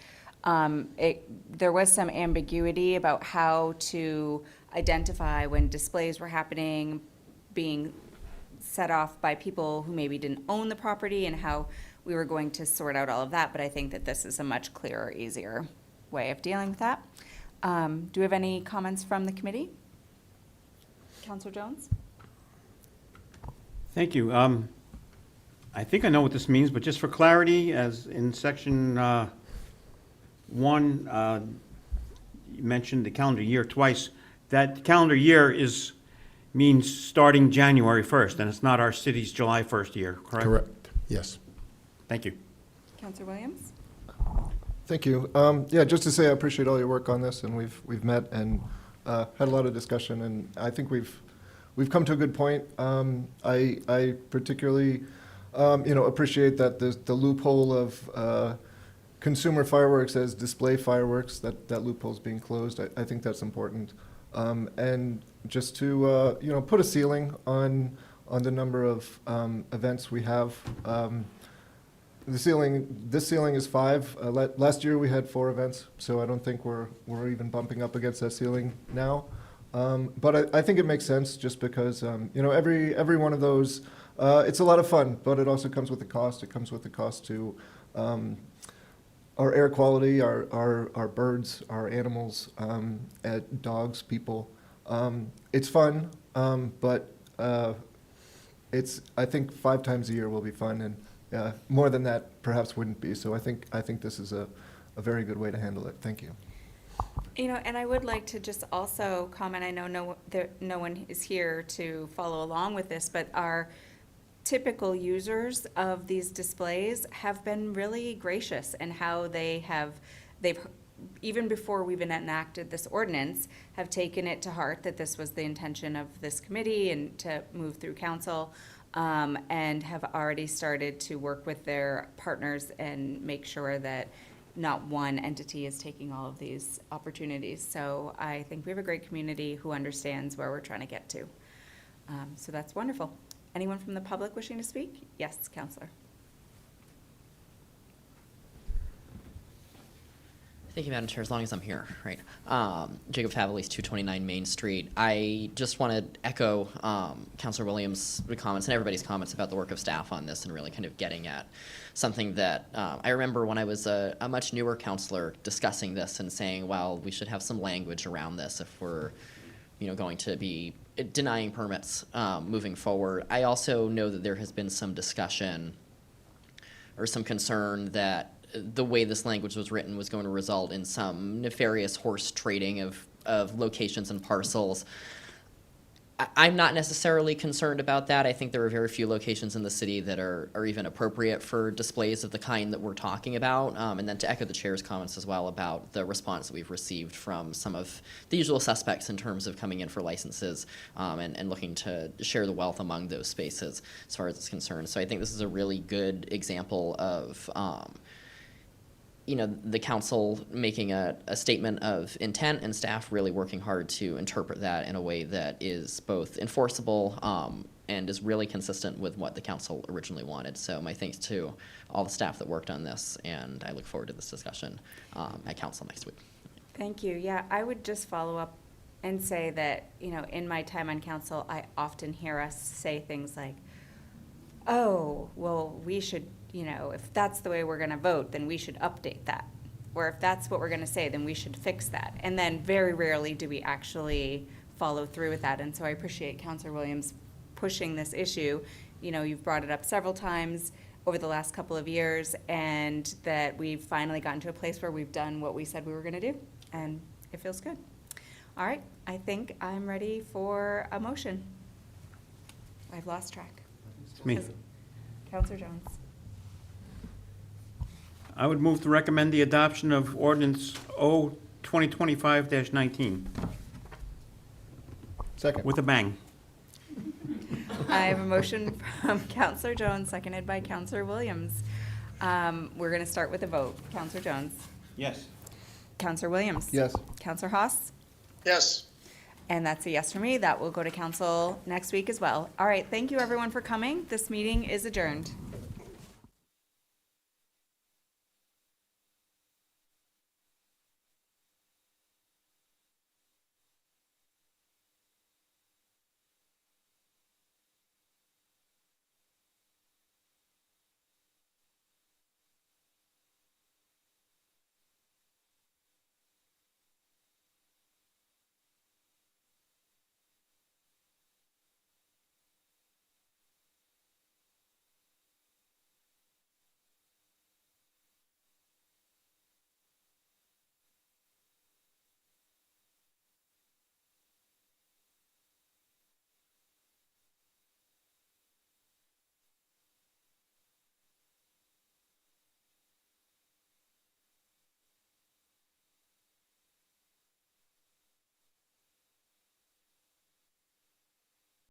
there was some ambiguity about how to identify when displays were happening, being set off by people who maybe didn't own the property and how we were going to sort out all of that, but I think that this is a much clearer, easier way of dealing with that. Do we have any comments from the committee? Councillor Jones? Thank you. I think I know what this means, but just for clarity, as in section 1, you mentioned the calendar year twice. That calendar year means starting January 1st, and it's not our city's July 1st year, correct? Correct, yes. Thank you. Councillor Williams? Thank you. Yeah, just to say I appreciate all your work on this, and we've met and had a lot of discussion, and I think we've come to a good point. I particularly, appreciate that the loophole of consumer fireworks as display fireworks, that loophole's being closed. I think that's important. And just to, put a ceiling on the number of events we have. This ceiling is 5. Last year we had 4 events, so I don't think we're even bumping up against that ceiling now. But I think it makes sense just because, every one of those, it's a lot of fun, but it also comes with a cost. It comes with the cost to our air quality, our birds, our animals, dogs, people. It's fun, but it's, I think 5 times a year will be fun, and more than that perhaps wouldn't be. So I think this is a very good way to handle it. Thank you. And I would like to just also comment, I know no one is here to follow along with this, but our typical users of these displays have been really gracious in how they've, even before we've enacted this ordinance, have taken it to heart that this was the intention of this committee and to move through council, and have already started to work with their partners and make sure that not one entity is taking all of these opportunities. So I think we have a great community who understands where we're trying to get to. So that's wonderful. Anyone from the public wishing to speak? Yes, Councillor. Thank you, Madam Chair, as long as I'm here, right. Jacob Favelis, 229 Main Street. I just want to echo Councilor Williams' comments and everybody's comments about the work of staff on this and really kind of getting at something that I remember when I was a much newer councilor discussing this and saying, well, we should have some language around this if we're going to be denying permits moving forward. I also know that there has been some discussion or some concern that the way this language was written was going to result in some nefarious horse trading of locations and parcels. I'm not necessarily concerned about that. I think there are very few locations in the city that are even appropriate for displays of the kind that we're talking about. And then to echo the chair's comments as well about the response that we've received from some of the usual suspects in terms of coming in for licenses and looking to share the wealth among those spaces as far as it's concerned. So I think this is a really good example of the council making a statement of intent and staff really working hard to interpret that in a way that is both enforceable and is really consistent with what the council originally wanted. So my thanks to all the staff that worked on this, and I look forward to this discussion at council next week. Thank you. Yeah, I would just follow up and say that, in my time on council, I often hear us say things like, oh, well, we should, if that's the way we're going to vote, then we should update that. Or if that's what we're going to say, then we should fix that. And then very rarely do we actually follow through with that. And so I appreciate Councillor Williams pushing this issue. You've brought it up several times over the last couple of years, and that we've finally gotten to a place where we've done what we said we were going to do. And it feels good. All right, I think I'm ready for a motion. I've lost track. It's me. Councillor Jones. I would move to recommend the adoption of ordinance O 2025-19. Second. With a bang. I have a motion from Councillor Jones, seconded by Councillor Williams. We're going to start with a vote. Councillor Jones. Yes. Councillor Williams. Yes. Councillor Haas. Yes. And that's a yes for me. That will go to council next week as well. All right, thank you everyone for coming. This meeting is adjourned.